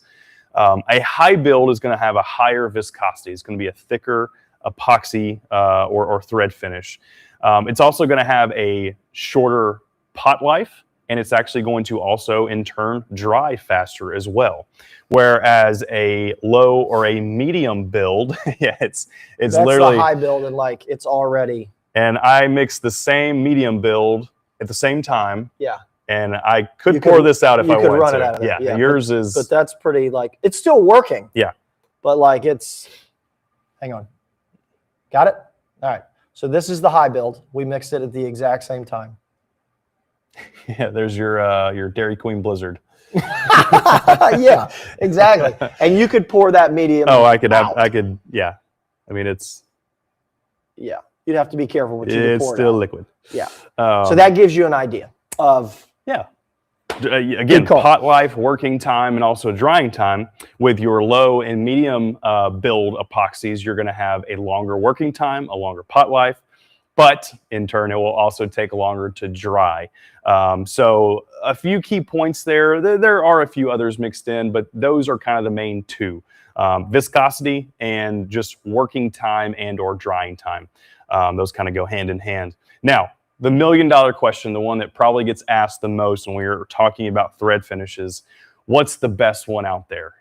A high build is going to have a higher viscosity. It's going to be a thicker epoxy or thread finish. It's also going to have a shorter pot life, and it's actually going to also, in turn, dry faster as well. Whereas a low or a medium build, it's That's literally the high build, and it's already. And I mix the same medium build at the same time. Yeah. And I could pour this out if I wanted to. You could run it out of that. Yeah, yours is. But that's pretty, it's still working. Yeah. But it's, hang on. Got it? All right. So this is the high build. We mixed it at the exact same time. Yeah, there's your Dairy Queen Blizzard. Yeah, exactly. And you could pour that medium. Oh, I could out. Yeah. I mean, it's. Yeah, you'd have to be careful what you pour. It's still liquid. Yeah. So that gives you an idea of. Yeah. Again, pot life, working time, and also drying time. With your low and medium build epoxies, you're going to have a longer working time, a longer pot life, but in turn, it will also take longer to dry. So a few key points there. There are a few others mixed in, but those are kind of the main two. Viscosity and just working time and or drying time. Those kind of go hand in hand. Now, the $1 million question, the one that probably gets asked the most when we're talking about thread finishes, what's the best one out there?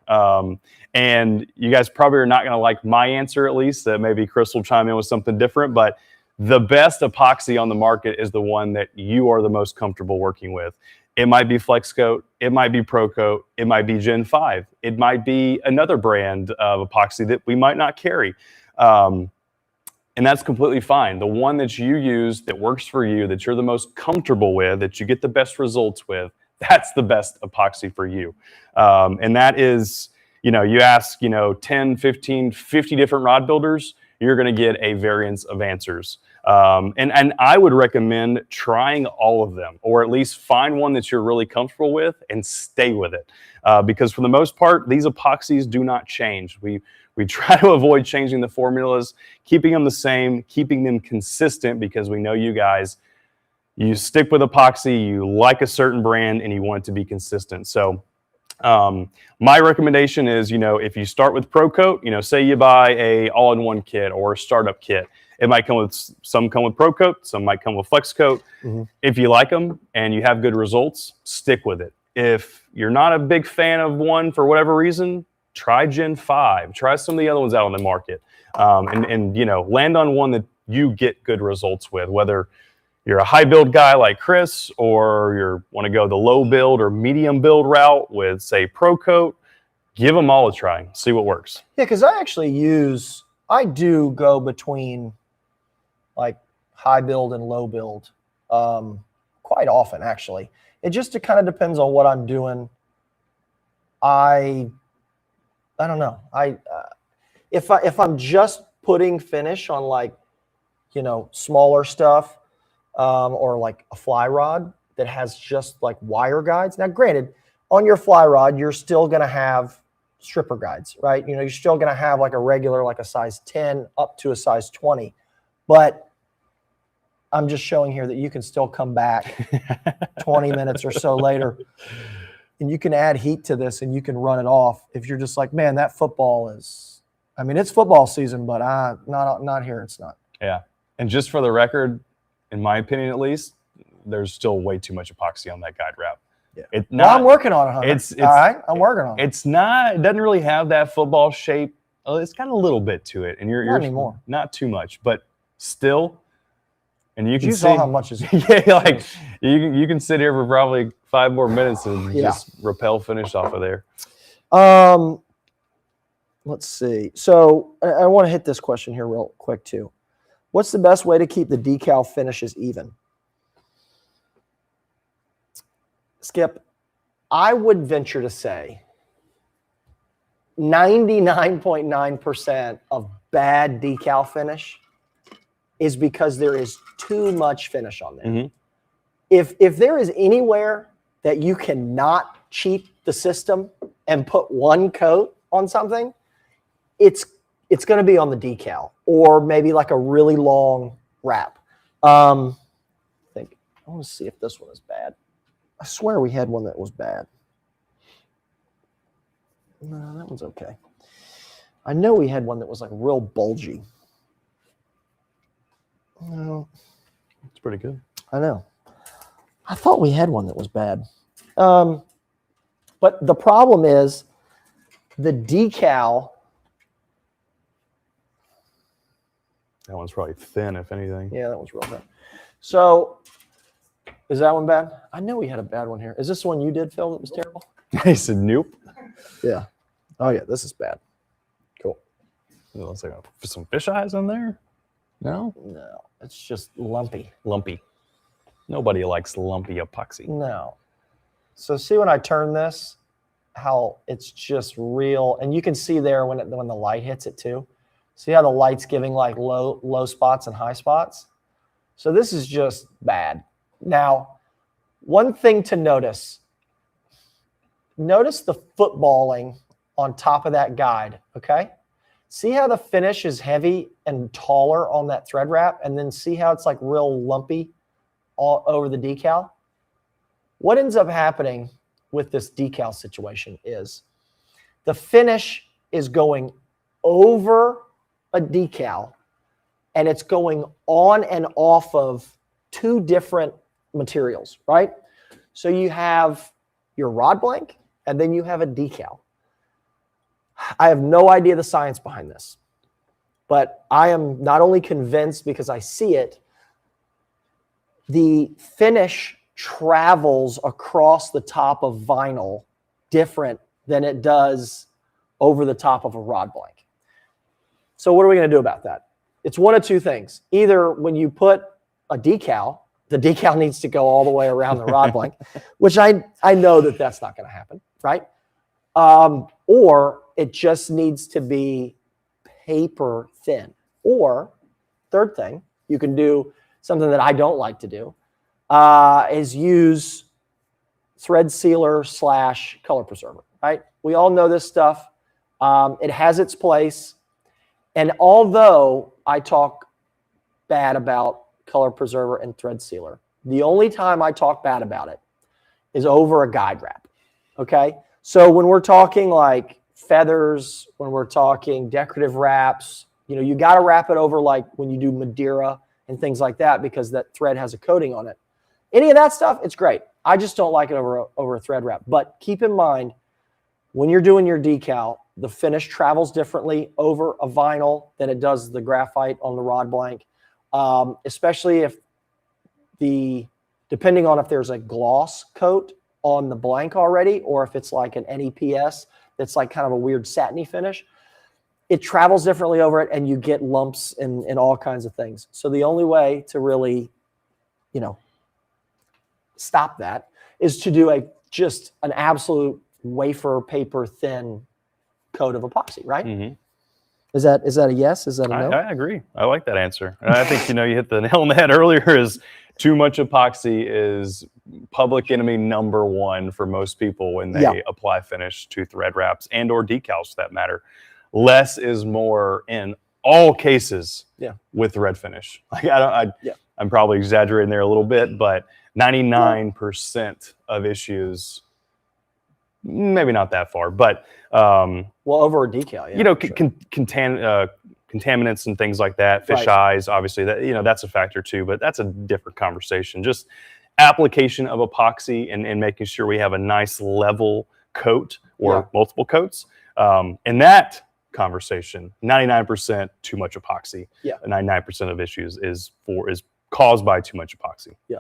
And you guys probably are not going to like my answer, at least. Maybe Chris will chime in with something different, but the best epoxy on the market is the one that you are the most comfortable working with. It might be FlexCoat, it might be ProCoat, it might be Gen 5, it might be another brand of epoxy that we might not carry. And that's completely fine. The one that you use that works for you, that you're the most comfortable with, that you get the best results with, that's the best epoxy for you. And that is, you ask, 10, 15, 50 different rod builders, you're going to get a variance of answers. And I would recommend trying all of them, or at least find one that you're really comfortable with and stay with it. Because for the most part, these epoxies do not change. We try to avoid changing the formulas, keeping them the same, keeping them consistent, because we know you guys, you stick with epoxy, you like a certain brand, and you want it to be consistent. So my recommendation is, if you start with ProCoat, say you buy a all-in-one kit or a startup kit, it might come with, some come with ProCoat, some might come with FlexCoat. Mm-hmm. If you like them and you have good results, stick with it. If you're not a big fan of one for whatever reason, try Gen 5, try some of the other ones out on the market, and land on one that you get good results with, whether you're a high build guy like Chris, or you want to go the low build or medium build route with, say, ProCoat. Give them all a try, see what works. Yeah, because I do go between high build and low build quite often, actually. It just kind of depends on what I'm doing. I don't know. If I'm just putting finish on smaller stuff, or a fly rod that has just wire guides. Now, granted, on your fly rod, you're still going to have stripper guides, right? You're still going to have a regular, a size 10 up to a size 20, but I'm just showing here that you can still come back 20 minutes or so later, and you can add heat to this and you can run it off. If you're just man, that football is, it's football season, but not here. It's not. Yeah. And just for the record, in my opinion, at least, there's still way too much epoxy on that guide wrap. Yeah. I'm working on it, Hunter. All right. I'm working on it. It doesn't really have that football shape it's got a little bit to it, and Not you're anymore. not too much, but still. And you can You see saw how much is. yeah, like you can sit here for probably 5 more minutes and Yeah. just repel finish off of there. Let's see. So I want to hit this question here real quick too. What's the best way to keep the decal finishes even? Skip, I would venture to say 99.9% of bad decal finish is because there is too much finish on there. Mm-hmm. If there is anywhere that you cannot cheat the system and put one coat on something, it's going to be on the decal or maybe like a really long wrap. I want to see if this one is bad. I swear we had one that was bad. No, that one's okay. I know we had one that was like real bulgy. No, It's pretty good. I know. I thought we had one that was bad. But the problem is the decal. That one's probably thin, if anything. Yeah, that was real bad. So is that one bad? I know we had a bad one here. Is this the one you did, Phil, that was terrible? He said, nope. Yeah. Oh, yeah, this is bad. Cool. It looks like some fish eyes on there. No? No, it's just lumpy. Lumpy. Nobody likes lumpy epoxy. No. So see when I turn this, how it's just real. And you can see there when the light hits it too. See how the light's giving like low spots and high spots? So this is just bad. Now, one thing to notice the footballing on top of that guide, okay? See how the finish is heavy and taller on that thread wrap, and then see how it's like real lumpy all over the decal? What ends up happening with this decal situation is the finish is going over a decal, and it's going on and off of two different materials, right? So you have your rod blank, and then you have a decal. I have no idea the science behind this, but I am not only convinced because I see it, the finish travels across the top of vinyl different than it does over the top of a rod blank. So what are we going to do about that? It's one of two things. Either when you put a decal, the decal needs to go all the way around the rod blank, which I know that that's not going to happen, right? Or it just needs to be paper thin. Or third thing, you can do something that I don't like to do, is use thread sealer / color preserver, right? We all know this stuff. It has its place. And although I talk bad about color preserver and thread sealer, the only time I talk bad about it is over a guide wrap, okay? So when we're talking like feathers, when we're talking decorative wraps, you got to wrap it over like when you do Madeira and things like that because that thread has a coating on it. Any of that stuff, it's great. I just don't like it over a thread wrap. But keep in mind, when you're doing your decal, the finish travels differently over a vinyl than it does the graphite on the rod blank, especially if depending on if there's a gloss coat on the blank already or if it's like an NEPS that's like kind of a weird satiny finish. It travels differently over it and you get lumps and all kinds of things. So the only way to really, stop that is to do just an absolute wafer paper thin coat of epoxy, right? Mm-hmm. Is that a yes? Is that a no? I agree. I like that answer. And I think, you hit the nail on the head earlier is too much epoxy is public enemy number one for most people when they apply finish to thread wraps and or decals for that matter. Less is more in all cases with thread finish. Like I'm probably exaggerating there a little bit, but 99% of issues, maybe not that far, but over a decal, contaminants and things like that, fish eyes, obviously that that's a factor too, but that's a different conversation. Just application of epoxy and making sure we have a nice level coat or multiple coats, and that conversation. 99% too much epoxy. Yeah. 99% of issues is caused by too much epoxy. Yeah.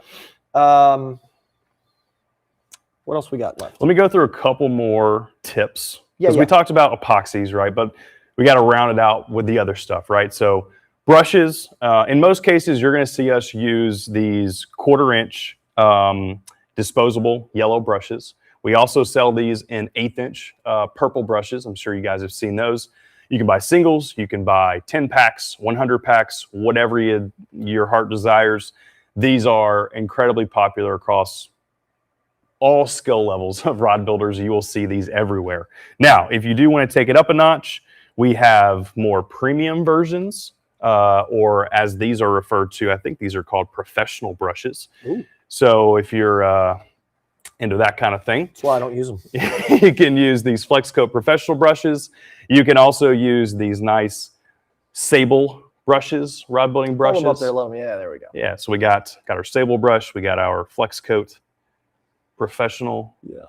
What else we got left? Let me go through a couple more tips. Yeah, Because we talked about epoxies, right? But we got to round it out with the other stuff, right? So brushes, in most cases, you're going to see us use these 1/4-inch disposable yellow brushes. We also sell these in 1/8-inch purple brushes. I'm sure you guys have seen those. You can buy singles, you can buy 10 packs, 100 packs, whatever your heart desires. These are incredibly popular across all skill levels of rod builders. You will see these everywhere. Now, if you do want to take it up a notch, we have more premium versions, or as these are referred to, I think these are called professional brushes. Ooh. So if you're into that kind of thing, That's why I don't use them. you can use these FlexCoat professional brushes. You can also use these nice sable brushes, rod building brushes. Up there, yeah, there we go. Yeah, so we got our sable brush, we got our FlexCoat professional. Yeah.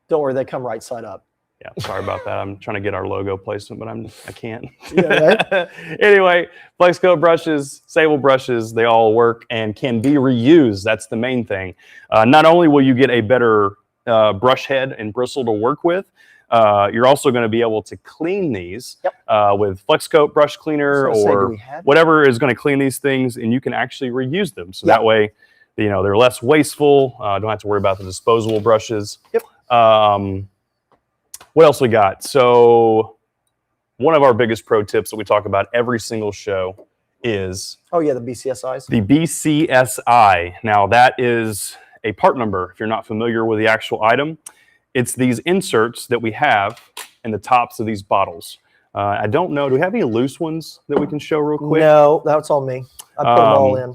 Don't worry, they come right side up. Yeah, sorry about that. I'm trying to get our logo placement, but I can't. Yeah, right? Anyway, FlexCoat brushes, sable brushes, they all work and can be reused. That's the main thing. Not only will you get a better brush head and bristle to work with, you're also going to be able to clean these with FlexCoat brush cleaner or whatever is going to clean these things, and you can actually reuse them. So that way, they're less wasteful. Don't have to worry about the disposable brushes. Yep. What else we got? So one of our biggest pro tips that we talk about every single show is... Oh, yeah, the BCSIs. The BCSI. Now, that is a part number. If you're not familiar with the actual item, it's these inserts that we have in the tops of these bottles. I don't know. Do we have any loose ones that we can show real quick? No, that's all me. I put them all in.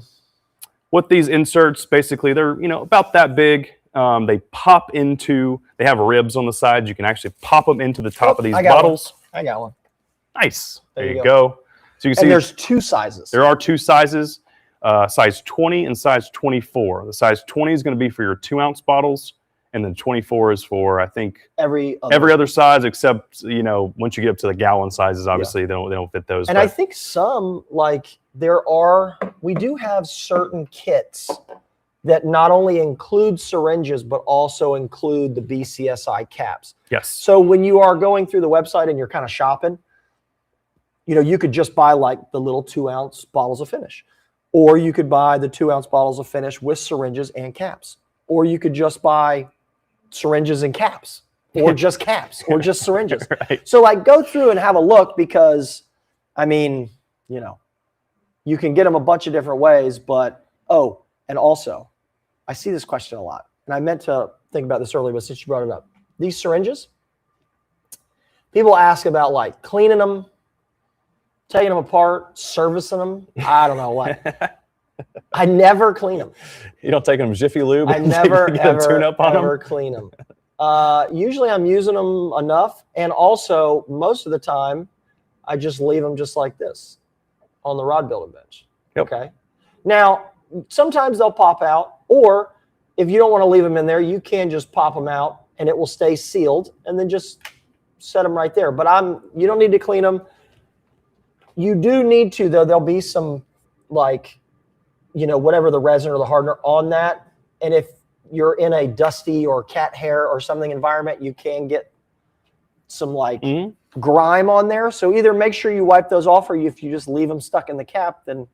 What these inserts, basically, they're about that big. They pop into, they have ribs on the sides. You can actually pop them into the top of these bottles. I got one. Nice. There you go. So you can see there's two sizes. There are two sizes, size 20 and size 24. The size 20 is going to be for your 2-ounce bottles, and then 24 is for, I think, every other size except, once you get up to the gallon sizes, obviously they don't fit those. And I think some, we do have certain kits that not only include syringes, but also include the BCSI caps. Yes. So when you are going through the website and you're kind of shopping, you could just buy the little 2-ounce bottles of finish, or you could buy the 2-ounce bottles of finish with syringes and caps, or you could just buy syringes and caps, or just caps, or just syringes. Right. So go through and have a look, because you can get them a bunch of different ways, but and also, I see this question a lot, and I meant to think about this earlier, but since you brought it up, these syringes, people ask about cleaning them, taking them apart, servicing them. I don't know what. I never clean them. You don't take them Jiffy Lube? I never, ever clean them. Usually I'm using them enough, and also most of the time, I just leave them just like this on the rod builder bench. Yep. Okay. Now, sometimes they'll pop out, or if you don't want to leave them in there, you can just pop them out and it will stay sealed, and then just set them right there. But you don't need to clean them. You do need to, though. There'll be some whatever the resin or the hardener on that. And if you're in a dusty or cat hair or something environment, you can get some grime on there. So either make sure you wipe those off, or if you just leave them stuck in the cap, then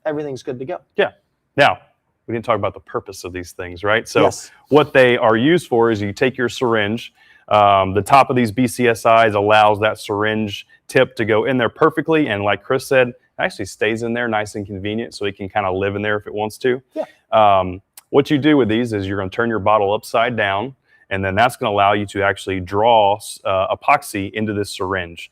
everything's good to go. Yeah. Now, we didn't talk about the purpose of these things, right? So what they are used for is you take your syringe. The top of these BCSIs allows that syringe tip to go in there perfectly. And like Chris said, it actually stays in there nice and convenient, so it can kind of live in there if it wants to. Yeah. What you do with these is you're going to turn your bottle upside down, and then that's going to allow you to actually draw epoxy into this syringe.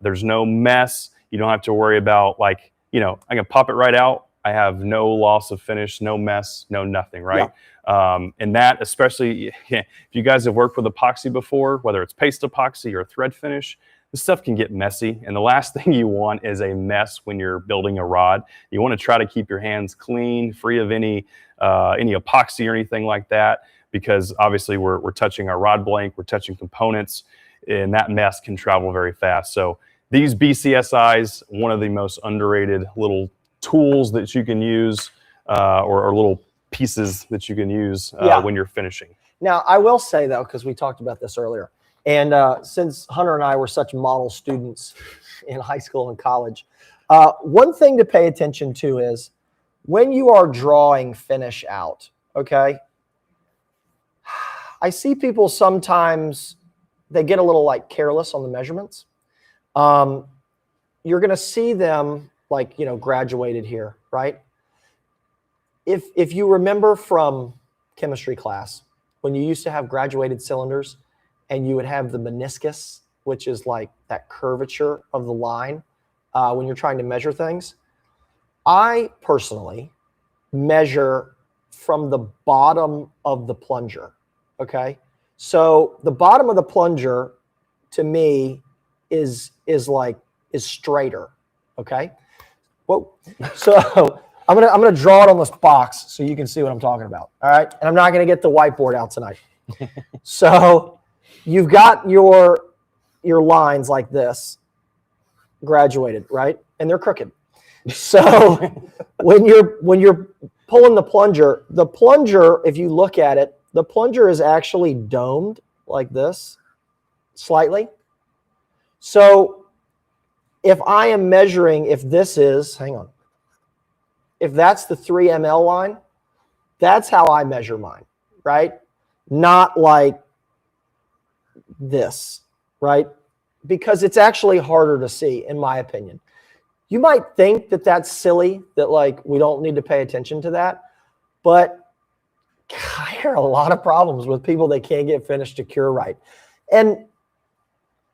There's no mess. You don't have to worry about I can pop it right out. I have no loss of finish, no mess, no nothing, right? Yeah. And that, especially if you guys have worked with epoxy before, whether it's paste epoxy or thread finish, this stuff can get messy. And the last thing you want is a mess when you're building a rod. You want to try to keep your hands clean, free of any epoxy or anything like that, because obviously we're touching our rod blank, we're touching components. and that mess can travel very fast. So these BCSIs, one of the most underrated little tools that you can use, or little pieces that you can use when you're finishing. Now, I will say, though, because we talked about this earlier, and since Hunter and I were such model students in high school and college, one thing to pay attention to is when you are drawing finish out, okay? I see people sometimes, they get a little like careless on the measurements. You're going to see them like, graduated here, right? If you remember from chemistry class, when you used to have graduated cylinders and you would have the meniscus, which is like that curvature of the line when you're trying to measure things, I personally measure from the bottom of the plunger, okay? So the bottom of the plunger to me is straighter, okay? Well, so I'm gonna draw it on this box so you can see what I'm talking about, all right? And I'm not gonna get the whiteboard out tonight. So you've got your lines like this, graduated, right? And they're crooked. So when you're pulling the plunger, if you look at it, the plunger is actually domed like this, slightly. So if I am measuring, if that's the 3 ml line, that's how I measure mine, right? Not like this, right? Because it's actually harder to see, in my opinion. You might think that that's silly, that like we don't need to pay attention to that, but I hear a lot of problems with people that can't get finished to cure right. And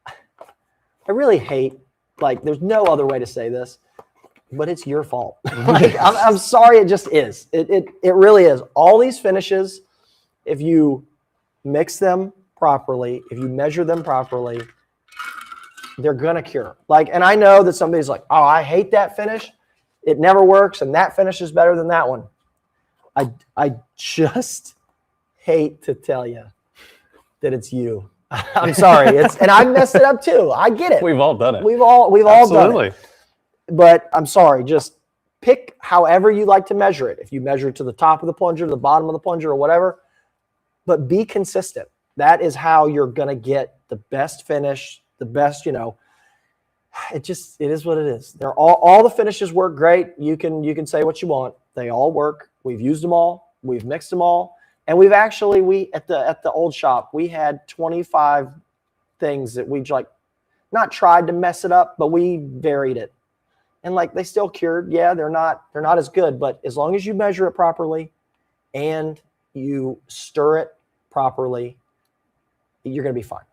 I really hate, like, there's no other way to say this, but it's your fault. Like, I'm sorry, it just is. It really is. All these finishes, if you mix them properly, if you measure them properly, they're gonna cure. Like, and I know that somebody's like, oh, I hate that finish. It never works, and that finish is better than that one. I just hate to tell you that it's you. I'm sorry. And I messed it up too. I get it. We've all done it. We've all done it. But I'm sorry. Just pick however you like to measure it. If you measure it to the top of the plunger, the bottom of the plunger, or whatever, but be consistent. That is how you're gonna get the best finish, the best, it is what it is. They're all the finishes work great. You can say what you want. They all work. We've used them all. We've mixed them all. And we've actually, at the old shop, we had 25 things that we not tried to mess it up, but we varied it. And like, they still cured. Yeah, they're not as good, but as long as you measure it properly and you stir it properly, you're going to be fine.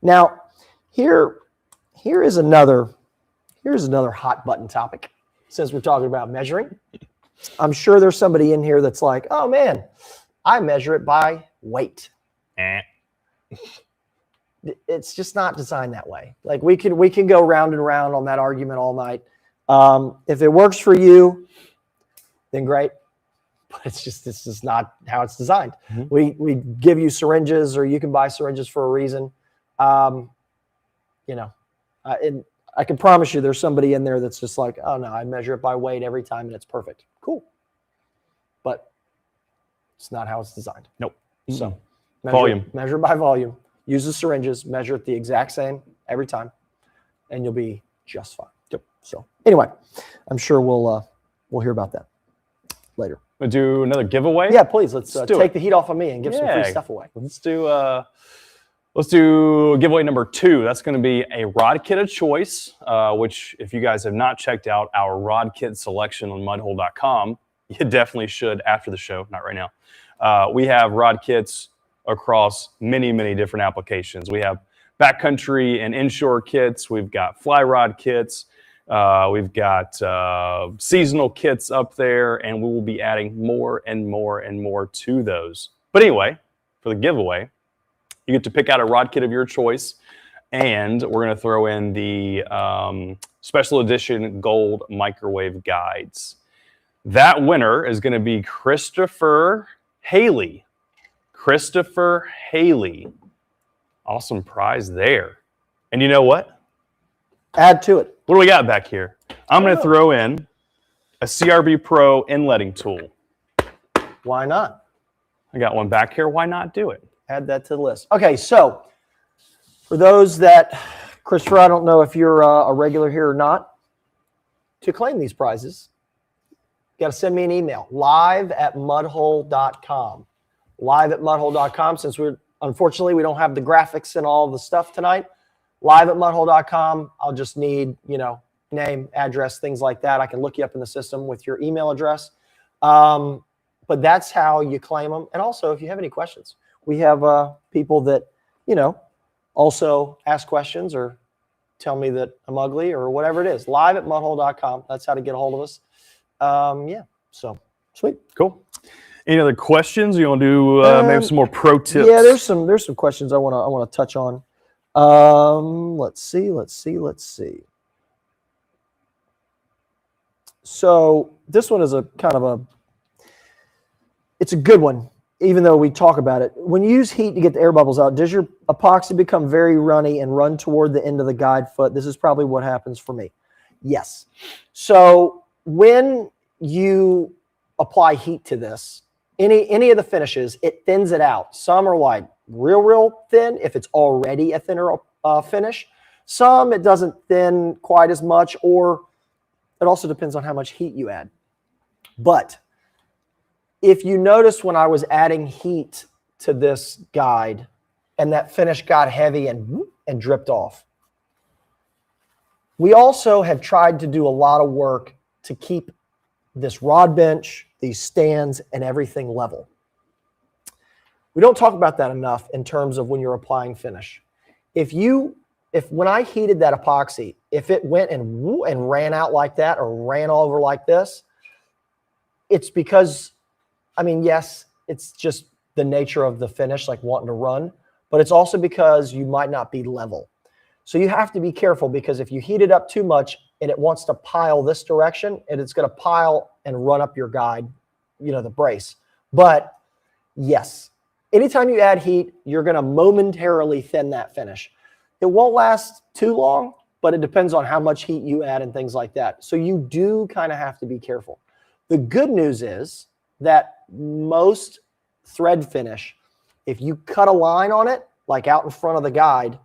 Now, here's another hot button topic. Since we're talking about measuring, I'm sure there's somebody in here that's like, oh man, I measure it by weight. It's just not designed that way. Like, we can go round and round on that argument all night. If it works for you, then great. But it's just not how it's designed. Mm-hmm. We give you syringes, or you can buy syringes for a reason. And I can promise you there's somebody in there that's just like, oh no, I measure it by weight every time and it's perfect. Cool. But it's not how it's designed. Nope. So measure by volume. Use the syringes, measure it the exact same every time, and you'll be just fine. Yep. So anyway, I'm sure we'll hear about that later. We'll do another giveaway? Yeah, please. Let's take the heat off of me and give some free stuff away. Let's do giveaway number 2. That's going to be a rod kit of choice, which if you guys have not checked out our rod kit selection on mudhole.com, you definitely should after the show, not right now. We have rod kits across many, many different applications. We have backcountry and inshore kits. We've got fly rod kits. We've got seasonal kits up there, and we will be adding more and more and more to those. But anyway, for the giveaway, you get to pick out a rod kit of your choice, and we're going to throw in the special edition gold microwave guides. That winner is going to be Christopher Haley. Christopher Haley. Awesome prize there. And you know what? Add to it. What do we got back here? I'm going to throw in a CRB Pro inletting tool. Why not? I got one back here. Why not do it? Add that to the list. Okay, so for those that, Christopher, I don't know if you're a regular here or not, to claim these prizes, you got to send me an email, live@mudhole.com. Live@mudhole.com. Since unfortunately, we don't have the graphics and all the stuff tonight. Live@mudhole.com. I'll just need, name, address, things like that. I can look you up in the system with your email address. But that's how you claim them. And also, if you have any questions, we have people that, also ask questions or tell me that I'm ugly or whatever it is. Live@mudhole.com. That's how to get a hold of us. Yeah. So sweet. Cool. Any other questions? You want to do maybe some more pro tips? Yeah, there's some questions I want to touch on. Let's see. So this one is it's a good one, even though we talk about it. When you use heat to get the air bubbles out, does your epoxy become very runny and run toward the end of the guide foot? This is probably what happens for me. Yes. So when you apply heat to this, any of the finishes, it thins it out. Some are like real thin if it's already a thinner finish. Some it doesn't thin quite as much, or it also depends on how much heat you add. But if you notice when I was adding heat to this guide and that finish got heavy and dripped off, we also have tried to do a lot of work to keep this rod bench, these stands, and everything level. We don't talk about that enough in terms of when you're applying finish. When I heated that epoxy, if it went and ran out like that or ran over like this, it's because, yes, it's just the nature of the finish, like wanting to run, but it's also because you might not be level. So you have to be careful, because if you heat it up too much and it wants to pile this direction, and it's going to pile and run up your guide, the brace. But yes, anytime you add heat, you're going to momentarily thin that finish. It won't last too long, but it depends on how much heat you add and things like that. So you do kind of have to be careful. The good news is that most thread finish, if you cut a line on it, like out in front of the guide,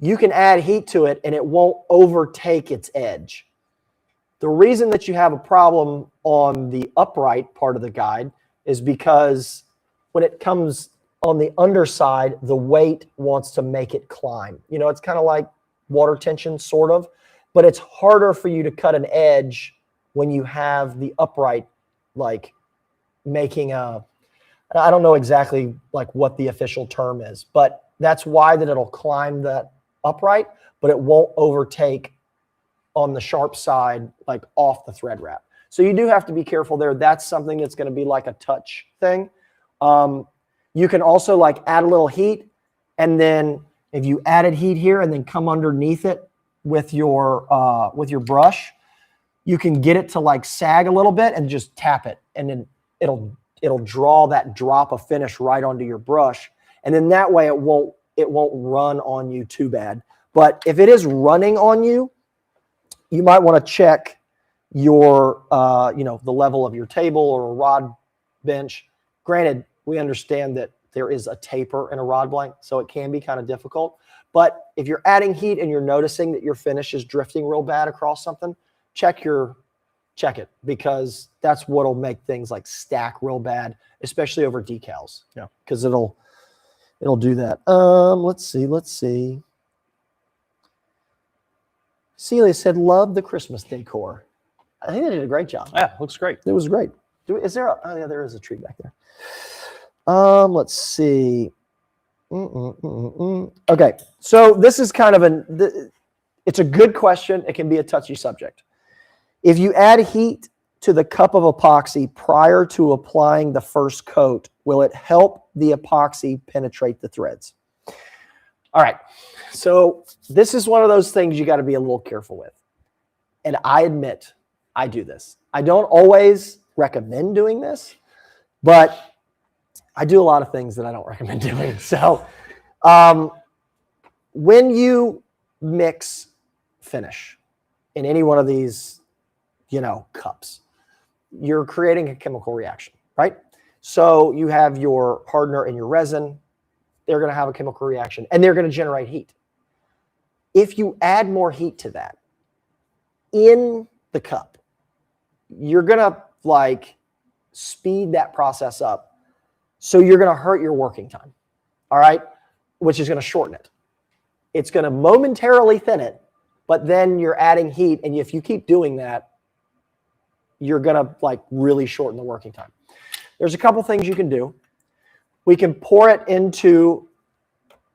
you can add heat to it and it won't overtake its edge. The reason that you have a problem on the upright part of the guide is because when it comes on the underside, the weight wants to make it climb. It's kind of like water tension, sort of, but it's harder for you to cut an edge when you have the upright, like making I don't know exactly like what the official term is, but that's why that it'll climb that upright, but it won't overtake on the sharp side, like off the thread wrap. So you do have to be careful there. That's something that's going to be like a touch thing. You can also like add a little heat, and then if you added heat here and then come underneath it with your brush, you can get it to like sag a little bit and just tap it, and then it'll draw that drop of finish right onto your brush, and then that way it won't run on you too bad. But if it is running on you, you might want to check your the level of your table or a rod bench. Granted, we understand that there is a taper in a rod blank, so it can be kind of difficult. But if you're adding heat and you're noticing that your finish is drifting real bad across something, check it, because that's what'll make things like stack real bad, especially over decals. Yeah, because it'll do that. Let's see. Celia said, "Love the Christmas decor." I think they did a great job. Yeah, looks great. It was great. Is there? Oh yeah, there is a tree back there. Let's see. Okay, so this is kind of it's a good question. It can be a touchy subject. If you add heat to the cup of epoxy prior to applying the first coat, will it help the epoxy penetrate the threads? All right, so this is one of those things you got to be a little careful with. And I admit I do this. I don't always recommend doing this, but I do a lot of things that I don't recommend doing. So when you mix finish in any one of these, cups, you're creating a chemical reaction, right? So you have your hardener and your resin. They're going to have a chemical reaction, and they're going to generate heat. If you add more heat to that in the cup, you're going to speed that process up. So you're going to hurt your working time, all right? Which is going to shorten it. It's going to momentarily thin it, but then you're adding heat. And if you keep doing that, you're going to really shorten the working time. There's a couple things you can do. We can pour it into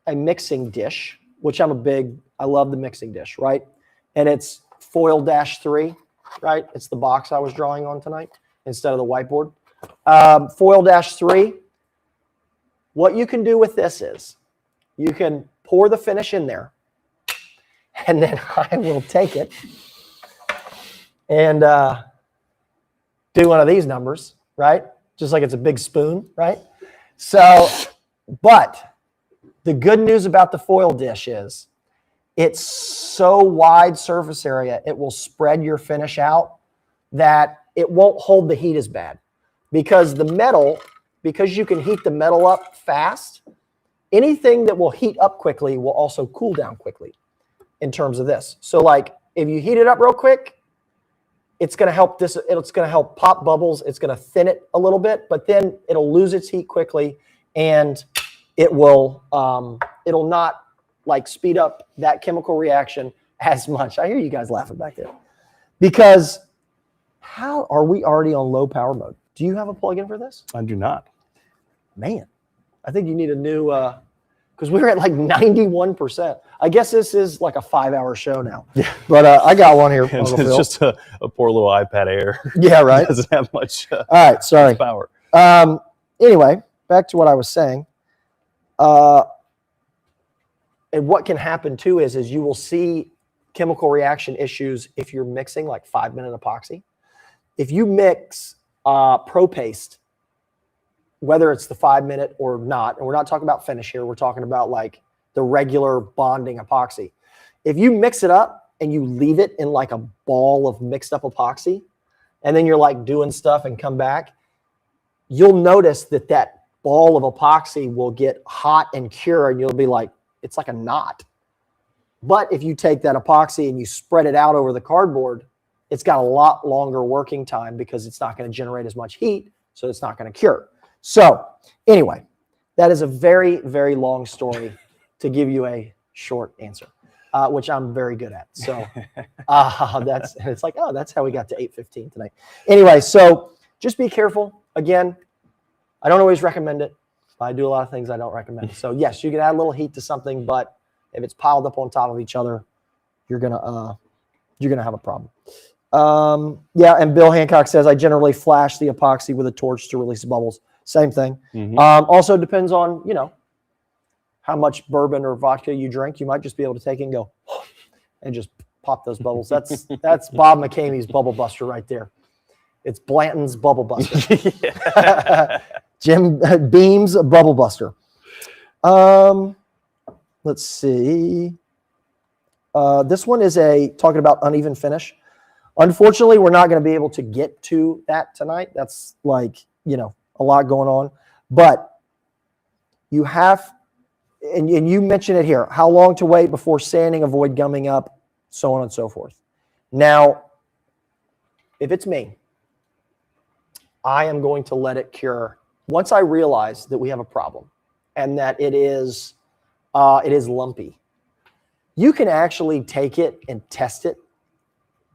a mixing dish, which I love the mixing dish, right? And it's foil -3, right? It's the box I was drawing on tonight instead of the whiteboard. Foil -3. What you can do with this is you can pour the finish in there, and then I will take it and do one of these numbers, right? Just like it's a big spoon, right? So, but the good news about the foil dish is it's so wide surface area, it will spread your finish out that it won't hold the heat as bad. Because the metal, because you can heat the metal up fast, anything that will heat up quickly will also cool down quickly in terms of this. So if you heat it up real quick, it's going to help it's going to help pop bubbles. It's going to thin it a little bit, but then it'll lose its heat quickly, and it will it'll not speed up that chemical reaction as much. I hear you guys laughing back there. Because how are we already on low power mode? Do you have a plug-in for this? I do not. Man, I think you need a new, because we're at 91%. I guess this is a 5-hour show now. Yeah. But I got one here. It's just a poor little iPad Air. Yeah, right. It doesn't have much all right, sorry. power. Anyway, back to what I was saying. And what can happen too is you will see chemical reaction issues if you're mixing 5-minute epoxy. If you mix pro paste, whether it's the 5-minute or not, and we're not talking about finish here, we're talking about the regular bonding epoxy. If you mix it up and you leave it in a ball of mixed up epoxy, and then you're doing stuff and come back, you'll notice that ball of epoxy will get hot and cure, and you'll be it's like a knot. But if you take that epoxy and you spread it out over the cardboard, it's got a lot longer working time because it's not going to generate as much heat, so it's not going to cure. So anyway, that is a very, very long story to give you a short answer, which I'm very good at. So that's how we got to 8:15 tonight. Anyway, so just be careful. Again, I don't always recommend it. I do a lot of things I don't recommend. So yes, you can add a little heat to something, but if it's piled up on top of each other, you're gonna have a problem. Yeah, and Bill Hancock says I generally flash the epoxy with a torch to release bubbles. Same thing. Mm-hmm. Also depends on how much bourbon or vodka you drink. You might just be able to take it and go and just pop those bubbles. That's Bob McCamey's bubble buster right there. It's Blanton's bubble buster. Jim Beam's bubble buster. Let's see. This one is talking about uneven finish. Unfortunately, we're not going to be able to get to that tonight. That's a lot going on. But you have, and you mentioned it here, how long to wait before sanding, avoid gumming up, so on and so forth. Now, if it's me, I am going to let it cure. Once I realize that we have a problem and that it is lumpy, you can actually take it and test it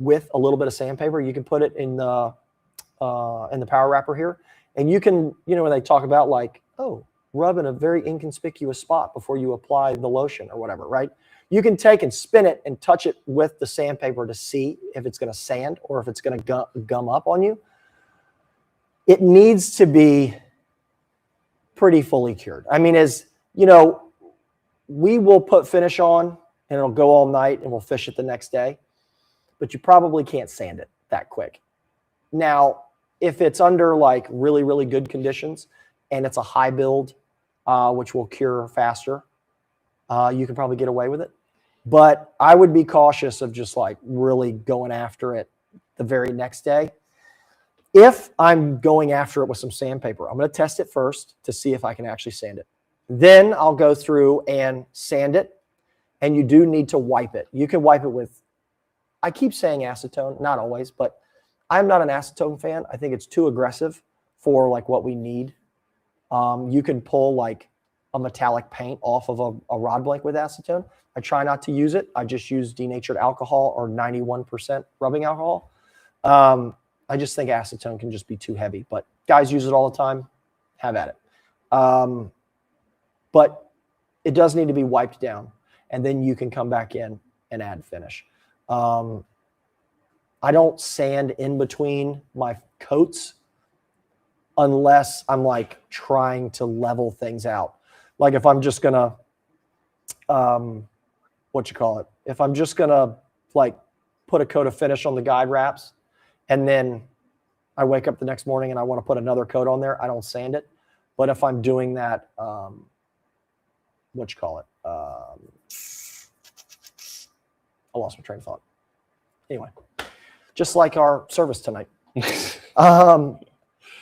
with a little bit of sandpaper. You can put it in the power wrapper here, and you can, when they talk about rub in a very inconspicuous spot before you apply the lotion or whatever, right? You can take and spin it and touch it with the sandpaper to see if it's going to sand or if it's going to gum up on you. It needs to be pretty fully cured. I mean, we will put finish on and it'll go all night and we'll fish it the next day, but you probably can't sand it that quick. Now, if it's under really, really good conditions and it's a high build, which will cure faster, you can probably get away with it. But I would be cautious of just like really going after it the very next day. If I'm going after it with some sandpaper, I'm going to test it first to see if I can actually sand it. Then I'll go through and sand it. And you do need to wipe it. You can wipe it with, I keep saying acetone, not always, but I'm not an acetone fan. I think it's too aggressive for like what we need. You can pull like a metallic paint off of a rod blank with acetone. I try not to use it. I just use denatured alcohol or 91% rubbing alcohol. I just think acetone can just be too heavy, but guys use it all the time. Have at it. But it does need to be wiped down, and then you can come back in and add finish. I don't sand in between my coats unless I'm like trying to level things out. Like if I'm just gonna, if I'm just gonna like put a coat of finish on the guide wraps, and then I wake up the next morning and I want to put another coat on there, I don't sand it. But if I'm doing that, I lost my train of thought. Anyway, just like our service tonight.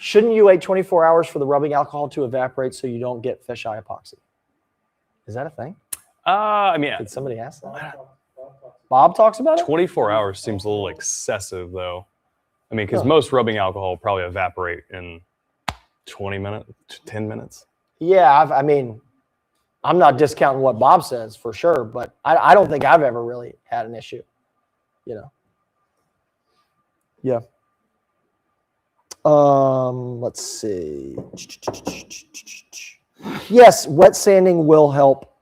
Shouldn't you wait 24 hours for the rubbing alcohol to evaporate so you don't get fisheye epoxy? Is that a thing? I mean, Did somebody ask that? Bob talks about it? 24 hours seems a little excessive, though. I mean, because most rubbing alcohol probably evaporate in 20 minutes, 10 minutes. Yeah, I mean, I'm not discounting what Bob says for sure, but I don't think I've ever really had an issue, you know. Yeah. Let's see. Yes, wet sanding will help.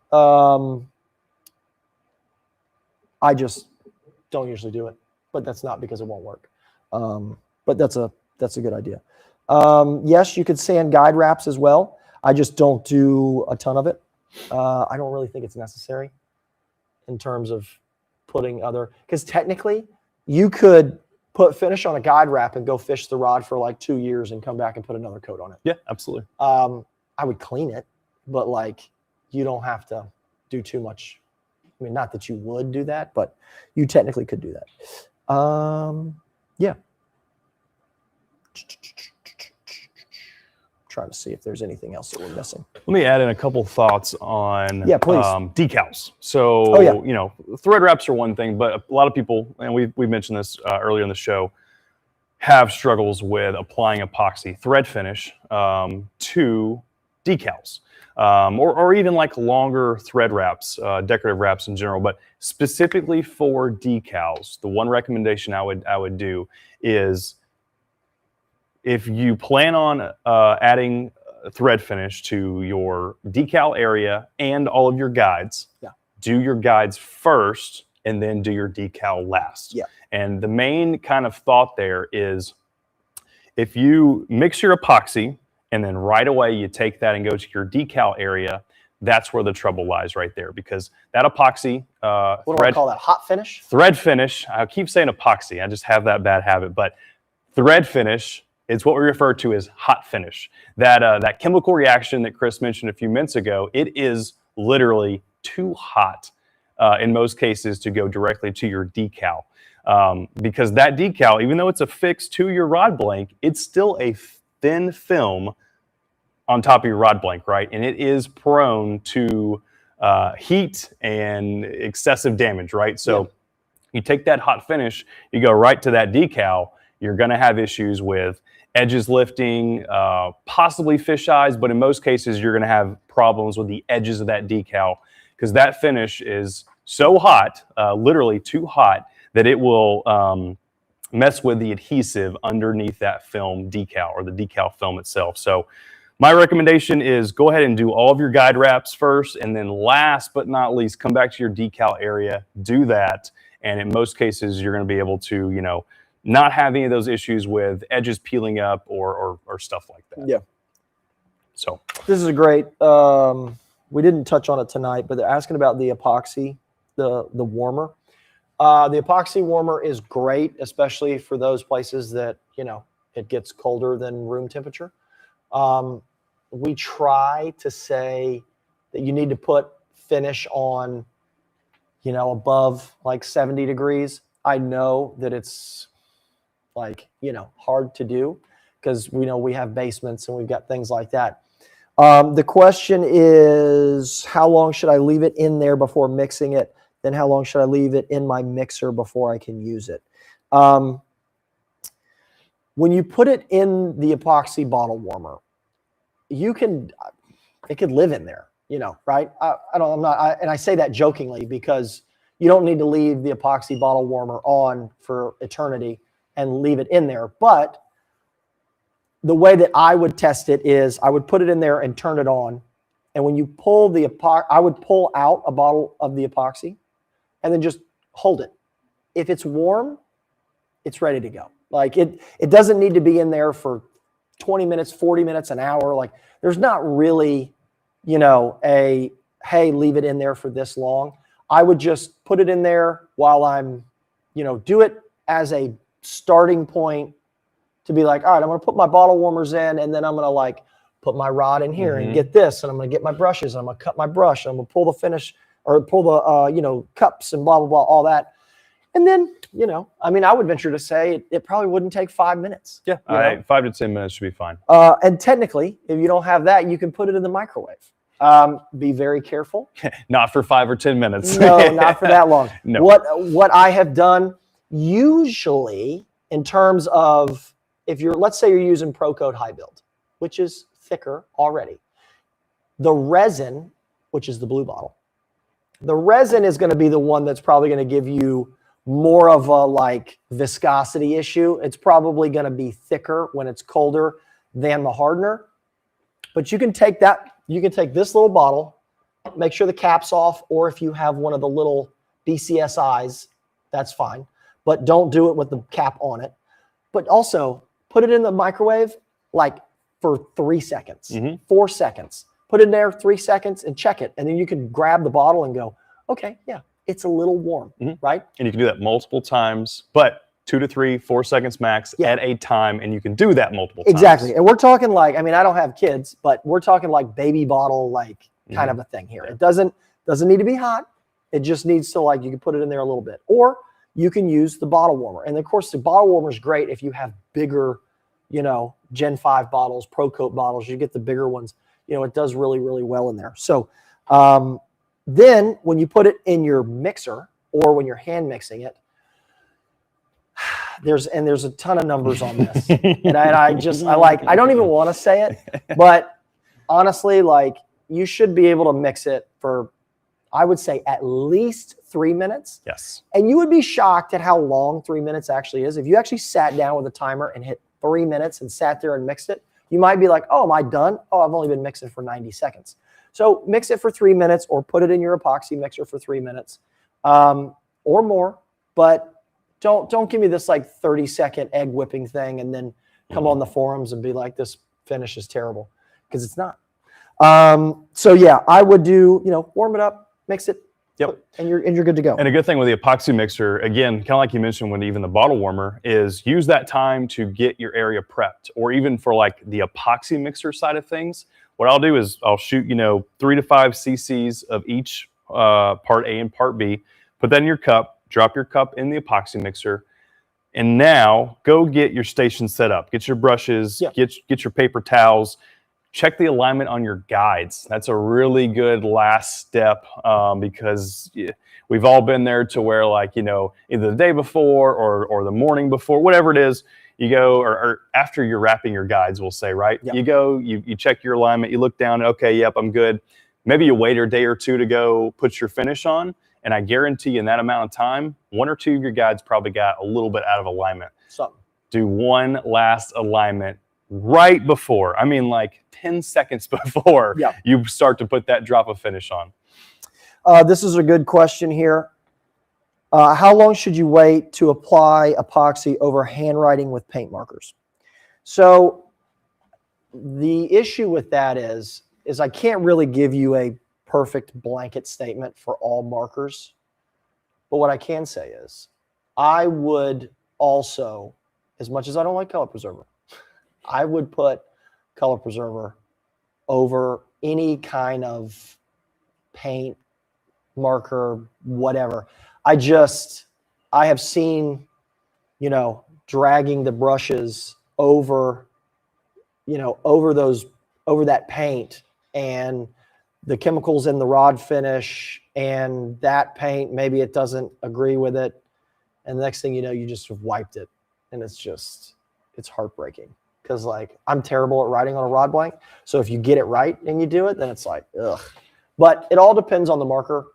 I just don't usually do it, but that's not because it won't work. But that's a good idea. Yes, you could sand guide wraps as well. I just don't do a ton of it. I don't really think it's necessary in terms of putting other, because technically you could put finish on a guide wrap and go fish the rod for like 2 years and come back and put another coat on it. Yeah, absolutely. I would clean it, but like you don't have to do too much. I mean, not that you would do that, but you technically could do that. Yeah. Trying to see if there's anything else that we're missing. Let me add in a couple thoughts on please. Decals. So, you know, thread wraps are one thing, but a lot of people, and we mentioned this earlier in the show, have struggles with applying epoxy thread finish to decals, or even like longer thread wraps, decorative wraps in general. But specifically for decals, the one recommendation I would do is, if you plan on adding thread finish to your decal area and all of your guides, do your guides first and then do your decal last. Yeah. And the main kind of thought there is, if you mix your epoxy and then right away you take that and go to your decal area, that's where the trouble lies right there, because that epoxy, what do I call that? Hot finish? Thread finish. I keep saying epoxy. I just have that bad habit, but thread finish, it's what we refer to as hot finish. That chemical reaction that Chris mentioned a few minutes ago, it is literally too hot in most cases to go directly to your decal. Because that decal, even though it's affixed to your rod blank, it's still a thin film on top of your rod blank, right? And it is prone to heat and excessive damage, right? So you take that hot finish, you go right to that decal, you're gonna have issues with edges lifting, possibly fish eyes, but in most cases, you're gonna have problems with the edges of that decal, because that finish is so hot, literally too hot, that it will mess with the adhesive underneath that film decal, or the decal film itself. So my recommendation is go ahead and do all of your guide wraps first, and then last but not least, come back to your decal area, do that. And in most cases, you're gonna be able to, you know, not have any of those issues with edges peeling up or stuff like that. Yeah. So this is a great, we didn't touch on it tonight, but they're asking about the epoxy, the warmer. The epoxy warmer is great, especially for those places that, you know, it gets colder than room temperature. We try to say that you need to put finish on, you know, above like 70 degrees. I know that it's like, you know, hard to do because we know we have basements and we've got things like that. The question is, how long should I leave it in there before mixing it? Then how long should I leave it in my mixer before I can use it? When you put it in the epoxy bottle warmer, it could live in there, you know, right? And I say that jokingly because you don't need to leave the epoxy bottle warmer on for eternity and leave it in there. But the way that I would test it is I would put it in there and turn it on. And when you pull the epoxy, I would pull out a bottle of the epoxy and then just hold it. If it's warm, it's ready to go. Like it doesn't need to be in there for 20 minutes, 40 minutes, an hour. Like there's not really, you know, hey, leave it in there for this long. I would just put it in there while I'm, you know, do it as a starting point to be like, all right, I'm going to put my bottle warmers in and then I'm going to like put my rod in here and get this. And I'm going to get my brushes and I'm going to cut my brush. And I'm going to pull the finish or pull the, you know, cups and blah, blah, blah, all that. And then, you know, I mean, I would venture to say it probably wouldn't take 5 minutes. Yeah, 5 to 10 minutes should be fine. And technically, if you don't have that, you can put it in the microwave. Be very careful. Not for 5 or 10 minutes. No, not for that long. No. What I have done usually in terms of if you're, let's say you're using Pro Coat High Build, which is thicker already. The resin, which is the blue bottle, the resin is going to be the one that's probably going to give you more of a like viscosity issue. It's probably going to be thicker when it's colder than the hardener. But you can take that, you can take this little bottle, make sure the cap's off, or if you have one of the little DCSIs, that's fine. But don't do it with the cap on it. But also put it in the microwave like for 3 seconds, 4 seconds. Put it in there 3 seconds and check it. And then you can grab the bottle and go, okay, yeah, it's a little warm, right? And you can do that multiple times, but 2 to 3, 4 seconds max at a time, and you can do that multiple times. Exactly. And we're talking like, I mean, I don't have kids, but we're talking like baby bottle, like kind of a thing here. It doesn't need to be hot. It just needs to like, you can put it in there a little bit. Or you can use the bottle warmer. And of course, the bottle warmer is great if you have bigger, you know, Gen 5 bottles, Pro Coat bottles. You get the bigger ones. You know, it does really, really well in there. So then when you put it in your mixer or when you're hand mixing it, there's a ton of numbers on this. And I don't even want to say it, but honestly, like you should be able to mix it for, I would say at least 3 minutes. Yes. And you would be shocked at how long 3 minutes actually is. If you actually sat down with a timer and hit 3 minutes and sat there and mixed it, you might be like, oh, am I done? Oh, I've only been mixing for 90 seconds. So mix it for 3 minutes or put it in your epoxy mixer for 3 minutes or more. But don't give me this like 30-second egg whipping thing and then come on the forums and be like, this finish is terrible, because it's not. So yeah, I would do, you know, warm it up, mix it, and you're good to go. And a good thing with the epoxy mixer, again, kind of like you mentioned when even the bottle warmer, is use that time to get your area prepped. Or even for like the epoxy mixer side of things, what I'll do is I'll shoot, you know, 3 to 5 cc's of each part A and part B, put that in your cup, drop your cup in the epoxy mixer, and now go get your station set up. Get your brushes, get your paper towels, check the alignment on your guides. That's a really good last step because we've all been there to where, like, you know, either the day before or the morning before, whatever it is, you go, or after you're wrapping your guides, we'll say, right? You go, you check your alignment, you look down, okay, yep, I'm good. Maybe you wait a day or two to go put your finish on, and I guarantee you in that amount of time, 1 or 2 of your guides probably got a little bit out of alignment. Do one last alignment right before, I mean like 10 seconds before you start to put that drop of finish on. This is a good question here. How long should you wait to apply epoxy over handwriting with paint markers? So the issue with that is I can't really give you a perfect blanket statement for all markers. But what I can say is I would also, as much as I don't like color preserver, I would put color preserver over any kind of paint marker, whatever. I have seen, you know, dragging the brushes over, you know, over that paint, and the chemicals in the rod finish and that paint, maybe it doesn't agree with it. And the next thing you know, you just have wiped it. And it's heartbreaking. Because like, I'm terrible at writing on a rod blank. So if you get it right and you do it, then it's like, ugh. But it all depends on the marker.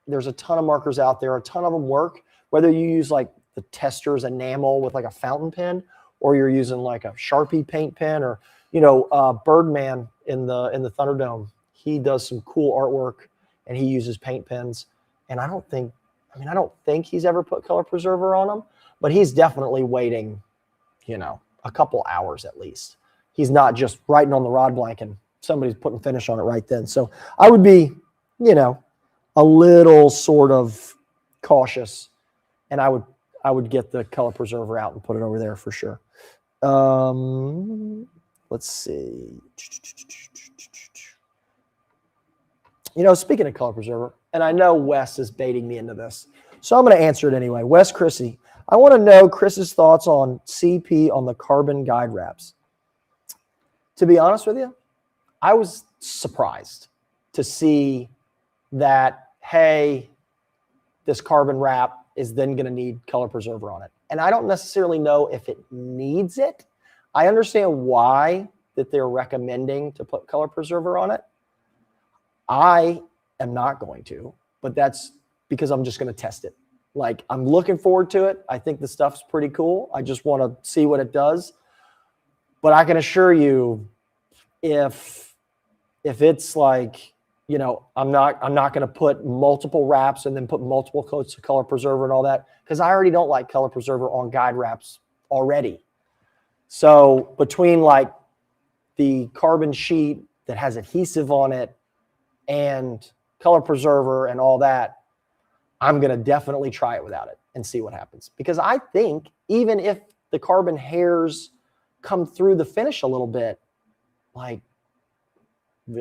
There's a ton of markers out there. A ton of them work. Whether you use like the Tester's enamel with like a fountain pen, or you're using like a Sharpie paint pen, or, you know, Birdman in the Thunderdome, he does some cool artwork and he uses paint pens. And I don't think he's ever put color preserver on them, but he's definitely waiting, you know, a couple hours at least. He's not just writing on the rod blank and somebody's putting finish on it right then. So I would be, you know, a little sort of cautious, and I would get the color preserver out and put it over there for sure. Let's see. You know, speaking of color preserver, and I know Wes is baiting me into this, so I'm going to answer it anyway. Wes Chrissy, I want to know Chris's thoughts on CP on the carbon guide wraps. To be honest with you, I was surprised to see that, hey, this carbon wrap is then going to need color preserver on it. And I don't necessarily know if it needs it. I understand why that they're recommending to put color preserver on it. I am not going to, but that's because I'm just going to test it. Like, I'm looking forward to it. I think the stuff's pretty cool. I just want to see what it does. But I can assure you, if it's like, you know, I'm not going to put multiple wraps and then put multiple coats of color preserver and all that, because I already don't like color preserver on guide wraps already. So between like the carbon sheet that has adhesive on it and color preserver and all that, I'm going to definitely try it without it and see what happens. Because I think even if the carbon hairs come through the finish a little bit, like,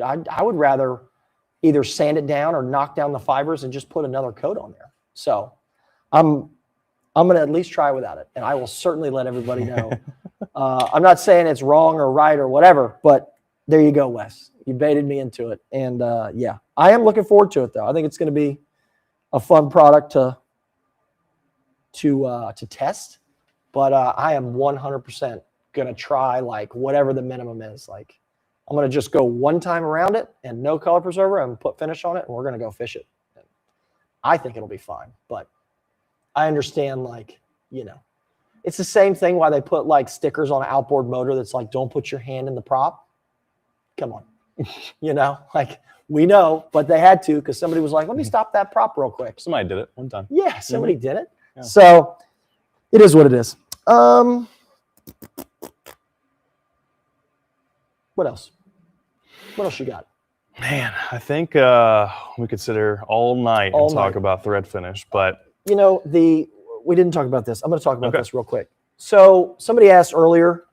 I would rather either sand it down or knock down the fibers and just put another coat on there. So I'm going to at least try without it, and I will certainly let everybody know. I'm not saying it's wrong or right or whatever, but there you go, Wes. You baited me into it. And yeah, I am looking forward to it, though. I think it's going to be a fun product to test. But I am 100% going to try like whatever the minimum is. Like, I'm going to just go one time around it and no color preserver and put finish on it, and we're going to go fish it. I think it'll be fine, but I understand, like, you know, it's the same thing why they put like stickers on an outboard motor that's like, don't put your hand in the prop. Come on. You know, like, we know, but they had to, because somebody was like, let me stop that prop real quick. Somebody did it one time. Yeah, somebody did it. Yeah. So it is what it is. What else? What else you got? Man, I think we could sit here all night and talk about thread finish, but you know, we didn't talk about this. I'm going to talk about this real quick. So somebody asked earlier,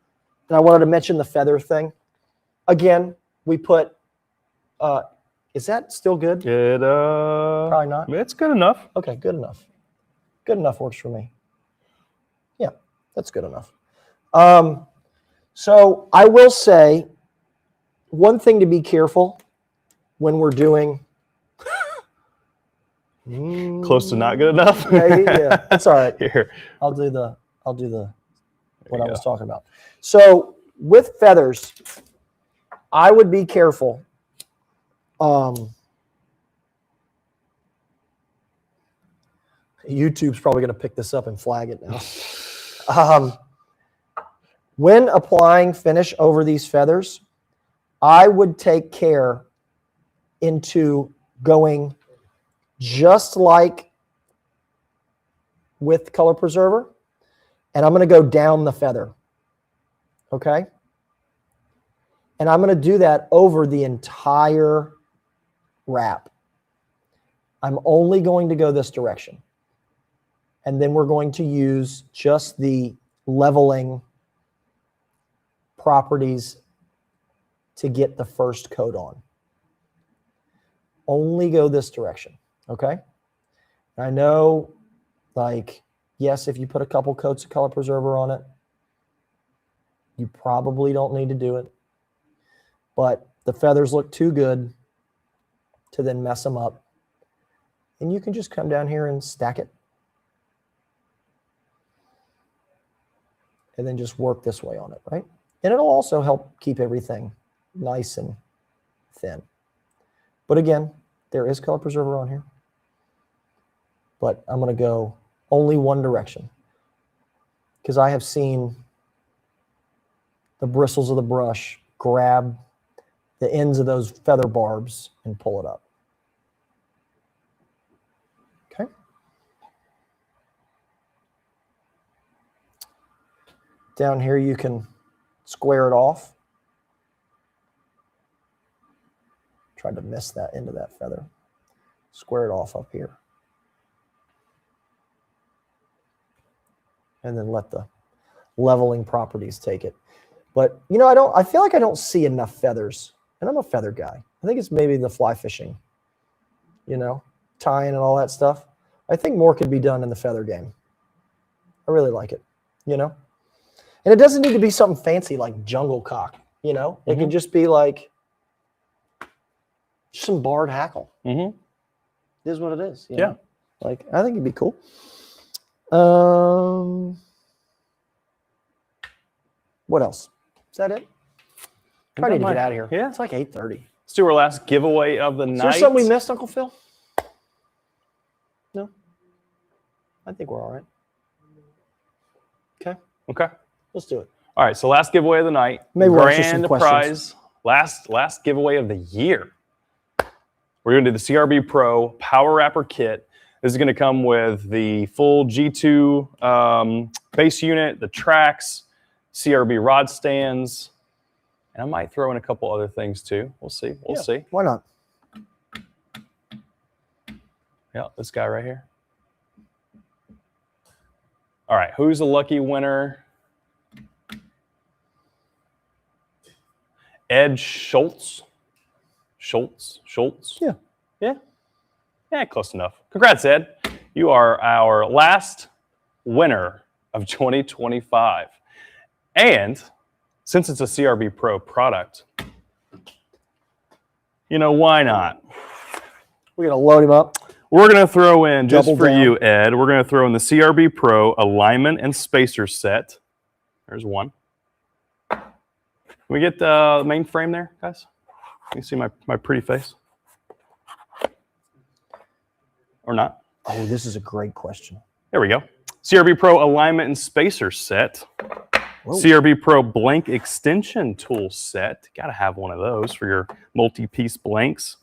and I wanted to mention the feather thing. Again, we put, is that still good? Probably not. It's good enough. Okay, good enough. Good enough works for me. Yeah, that's good enough. So I will say one thing to be careful when we're doing close to not good enough. Yeah, that's all right. Here, I'll do the what I was talking about. So with feathers, I would be careful. YouTube's probably going to pick this up and flag it now. When applying finish over these feathers, I would take care into going just like with color preserver, and I'm going to go down the feather. Okay? And I'm going to do that over the entire wrap. I'm only going to go this direction. And then we're going to use just the leveling properties to get the first coat on. Only go this direction. Okay. I know, like, yes, if you put a couple coats of color preserver on it, you probably don't need to do it. But the feathers look too good to then mess them up. And you can just come down here and stack it. And then just work this way on it, right? And it'll also help keep everything nice and thin. But again, there is color preserver on here. But I'm going to go only one direction, because I have seen the bristles of the brush grab the ends of those feather barbs and pull it up. Okay. Down here you can square it off. Tried to miss that end of that feather. Square it off up here. And then let the leveling properties take it. But, you know, I feel like I don't see enough feathers. And I'm a feather guy. I think it's maybe the fly fishing, you know, tying and all that stuff. I think more could be done in the feather game. I really like it, you know. And it doesn't need to be something fancy like jungle cock, you know. It can just be like some barred hackle. It is what it is. You know? Like, I think it'd be cool. What else? Is that it? Probably need to get out of here. Yeah. It's like 8:30. Let's do our last giveaway of the night. Is there something we missed, Uncle Phil? No? I think we're all right. Okay. Okay. Let's do it. All right. So last giveaway of the night. Maybe we'll answer some grand questions. prize. Last giveaway of the year. We're going to do the CRB Pro Power Wrapper Kit. This is going to come with the full G2 base unit, the tracks, CRB rod stands, and I might throw in a couple other things too. We'll see. We'll see. Why not? Yeah, this guy right here. All right, who's the lucky winner? Ed Schultz. Schultz. Yeah, close enough. Congrats, Ed. You are our last winner of 2025. And since it's a CRB Pro product, you know, why not? We're going to load him up. We're going to throw in, just Double for down. you, Ed, we're going to throw in the CRB Pro alignment and spacer set. There's one. Can we get the main frame there, guys? Can you see my pretty face? Or not? Oh, this is a great question. There we go. CRB Pro alignment and spacer set. Whoa. CRB Pro blank extension tool set. Got to have one of those for your multi-piece blanks.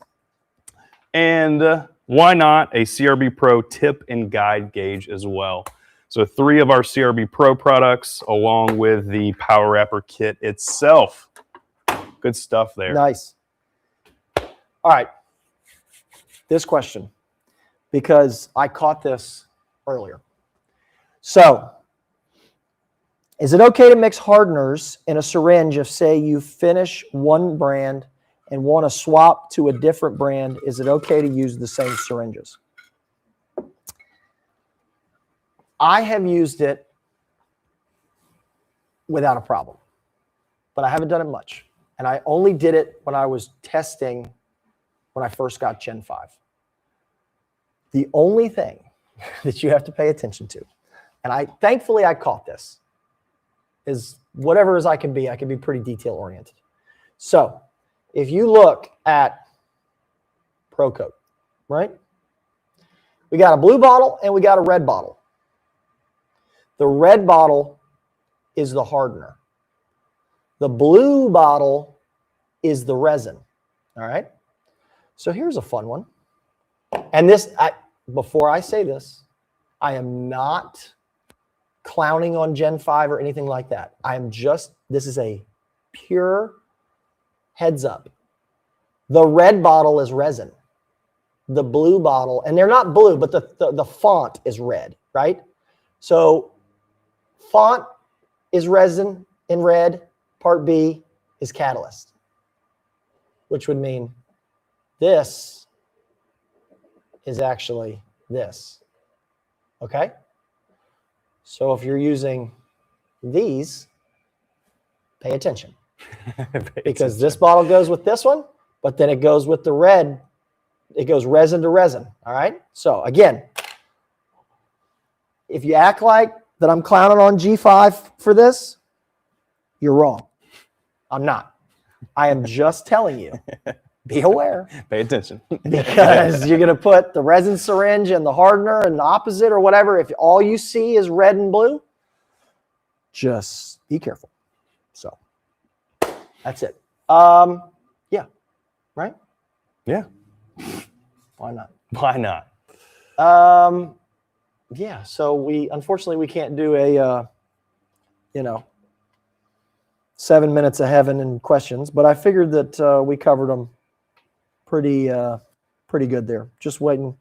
And why not a CRB Pro tip and guide gauge as well? So 3 of our CRB Pro products along with the Power Wrapper Kit itself. Good stuff there. Nice. All right. This question, because I caught this earlier. So, is it okay to mix hardeners in a syringe if, say, you finish one brand and want to swap to a different brand? Is it okay to use the same syringes? I have used it without a problem, but I haven't done it much. And I only did it when I was testing when I first got Gen 5. The only thing that you have to pay attention to, and thankfully I caught this, is whatever as I can be pretty detail oriented. So if you look at ProCoat, right? We got a blue bottle and we got a red bottle. The red bottle is the hardener. The blue bottle is the resin. All right. So here's a fun one. And this, before I say this, I am not clowning on Gen 5 or anything like that. This is a pure heads up. The red bottle is resin. The blue bottle, and they're not blue, but the font is red, right? So font is resin in red. Part B is catalyst, which would mean this is actually this. Okay? So if you're using these, pay attention. Because this bottle goes with this one, but then it goes with the red. It goes resin to resin. All right? So again, if you act like that I'm clowning on G5 for this, you're wrong. I'm not. I am just telling you. Be aware. Pay attention. Because you're going to put the resin syringe and the hardener and the opposite or whatever. If all you see is red and blue, just be careful. So that's it. Yeah. Right? Yeah. Why not? Why not? Yeah. So unfortunately we can't do a, 7 minutes of heaven and questions, but I figured that we covered them pretty good there. Just waiting,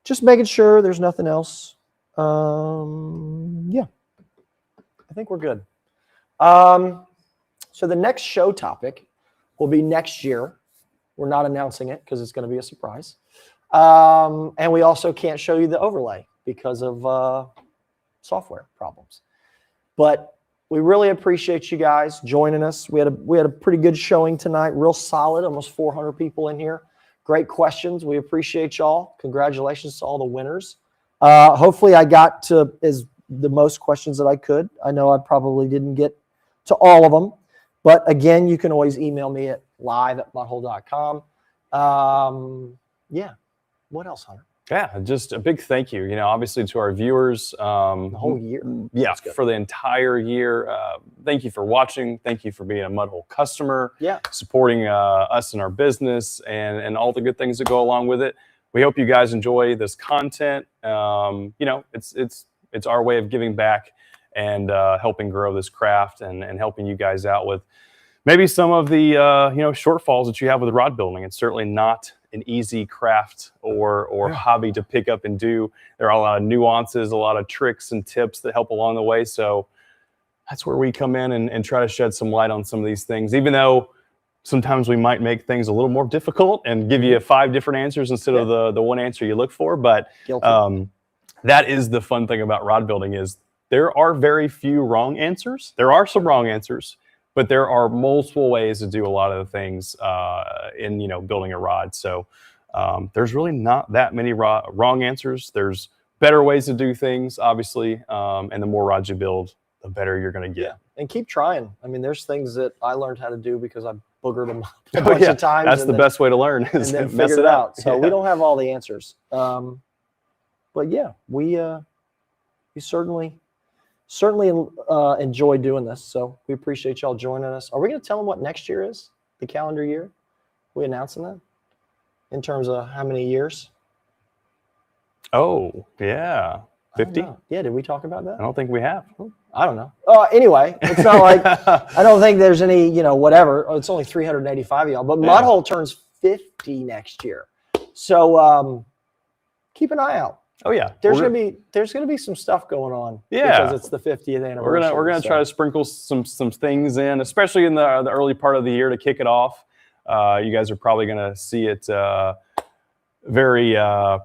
just making sure there's nothing else. Yeah, I think we're good. So the next show topic will be next year. We're not announcing it because it's going to be a surprise. And we also can't show you the overlay because of software problems. But we really appreciate you guys joining us. We had a pretty good showing tonight, real solid, almost 400 people in here. Great questions. We appreciate y'all. Congratulations to all the winners. Hopefully I got to the most questions that I could. I know I probably didn't get to all of them, but again, you can always email me at live@mudhole.com. Yeah. What else, Hunter? Yeah, just a big thank you, obviously to our viewers. The whole year. Yeah, for the entire year. Thank you for watching. Thank you for being a Mudhole customer. Yeah. Supporting us in our business and all the good things that go along with it. We hope you guys enjoy this content. It's our way of giving back and helping grow this craft and helping you guys out with maybe some of the shortfalls that you have with rod building. It's certainly not an easy craft or hobby to pick up and do. There are a lot of nuances, a lot of tricks and tips that help along the way. So that's where we come in and try to shed some light on some of these things, even though sometimes we might make things a little more difficult and give you 5 different answers instead of the one answer you look for. But that is the fun thing about rod building is there are very few wrong answers. There are some wrong answers, but there are multiple ways to do a lot of the things in building a rod. So there's really not that many wrong answers. There's better ways to do things, obviously, and the more rods you build, the better you're going to get. Yeah. And keep trying. I mean, there's things that I learned how to do because I boogered them a bunch of times. That's the best way to learn is and then mess figure it out. So we don't have all the answers. But yeah, we certainly enjoy doing this. So we appreciate y'all joining us. Are we going to tell them what next year is? The calendar year? Are we announcing that in terms of how many years? Oh, yeah. 50? Yeah, did we talk about that? I don't think we have. I don't know. Anyway, it's not like I don't think there's any, whatever. It's only 385 of y'all. But Mudhole turns 50 next year. So keep an eye out. Oh yeah, there's gonna be some stuff going on. Yeah, because it's the 50th anniversary. We're gonna try to sprinkle some things in, especially in the early part of the year to kick it off. You guys are probably gonna see it very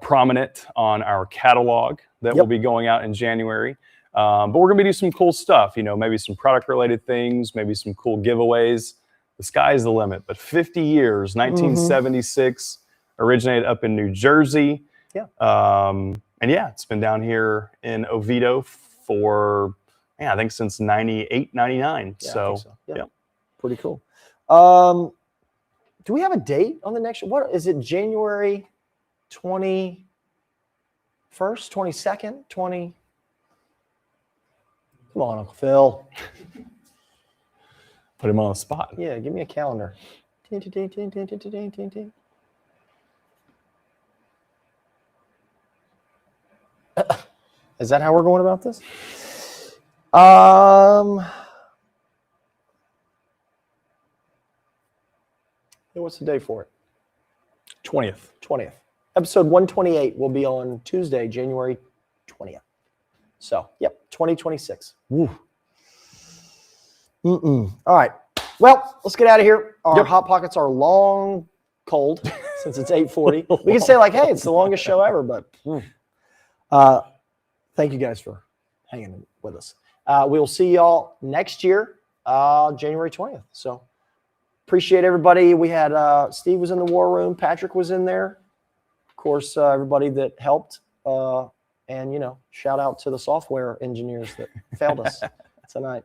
prominent on our catalog that will be going out in January. But we're gonna be doing some cool stuff. Maybe some product related things, maybe some cool giveaways. The sky's the limit. But 50 years, 1976, originated up in New Jersey. Yeah. And yeah, it's been down here in Oviedo for, I think since 98, 99. Yeah, so, I think so. Yeah. Pretty cool. Do we have a date on the next? What is it? January 21st, 22nd, 20? Come on, Uncle Phil. Put him on the spot. Yeah, give me a calendar. Is that how we're going about this? What's the day for it? 20th. 20th. Episode 128 will be on Tuesday, January 20th. So, yep, 2026. Woo. All right. Well, let's get out of here. Our Hot Pockets are long cold. since it's 8:40. We can say like, hey, it's the longest show ever, but thank you guys for hanging with us. We will see y'all next year, January 20th. So appreciate everybody. We had Steve was in the war room. Patrick was in there. Of course, everybody that helped. And, you know, shout out to the software engineers that failed us tonight.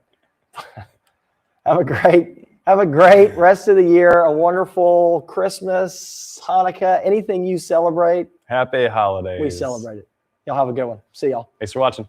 Have a great rest of the year. A wonderful Christmas, Hanukkah, anything you celebrate. Happy holidays. We celebrate it. Y'all have a good one. See y'all. Thanks for watching.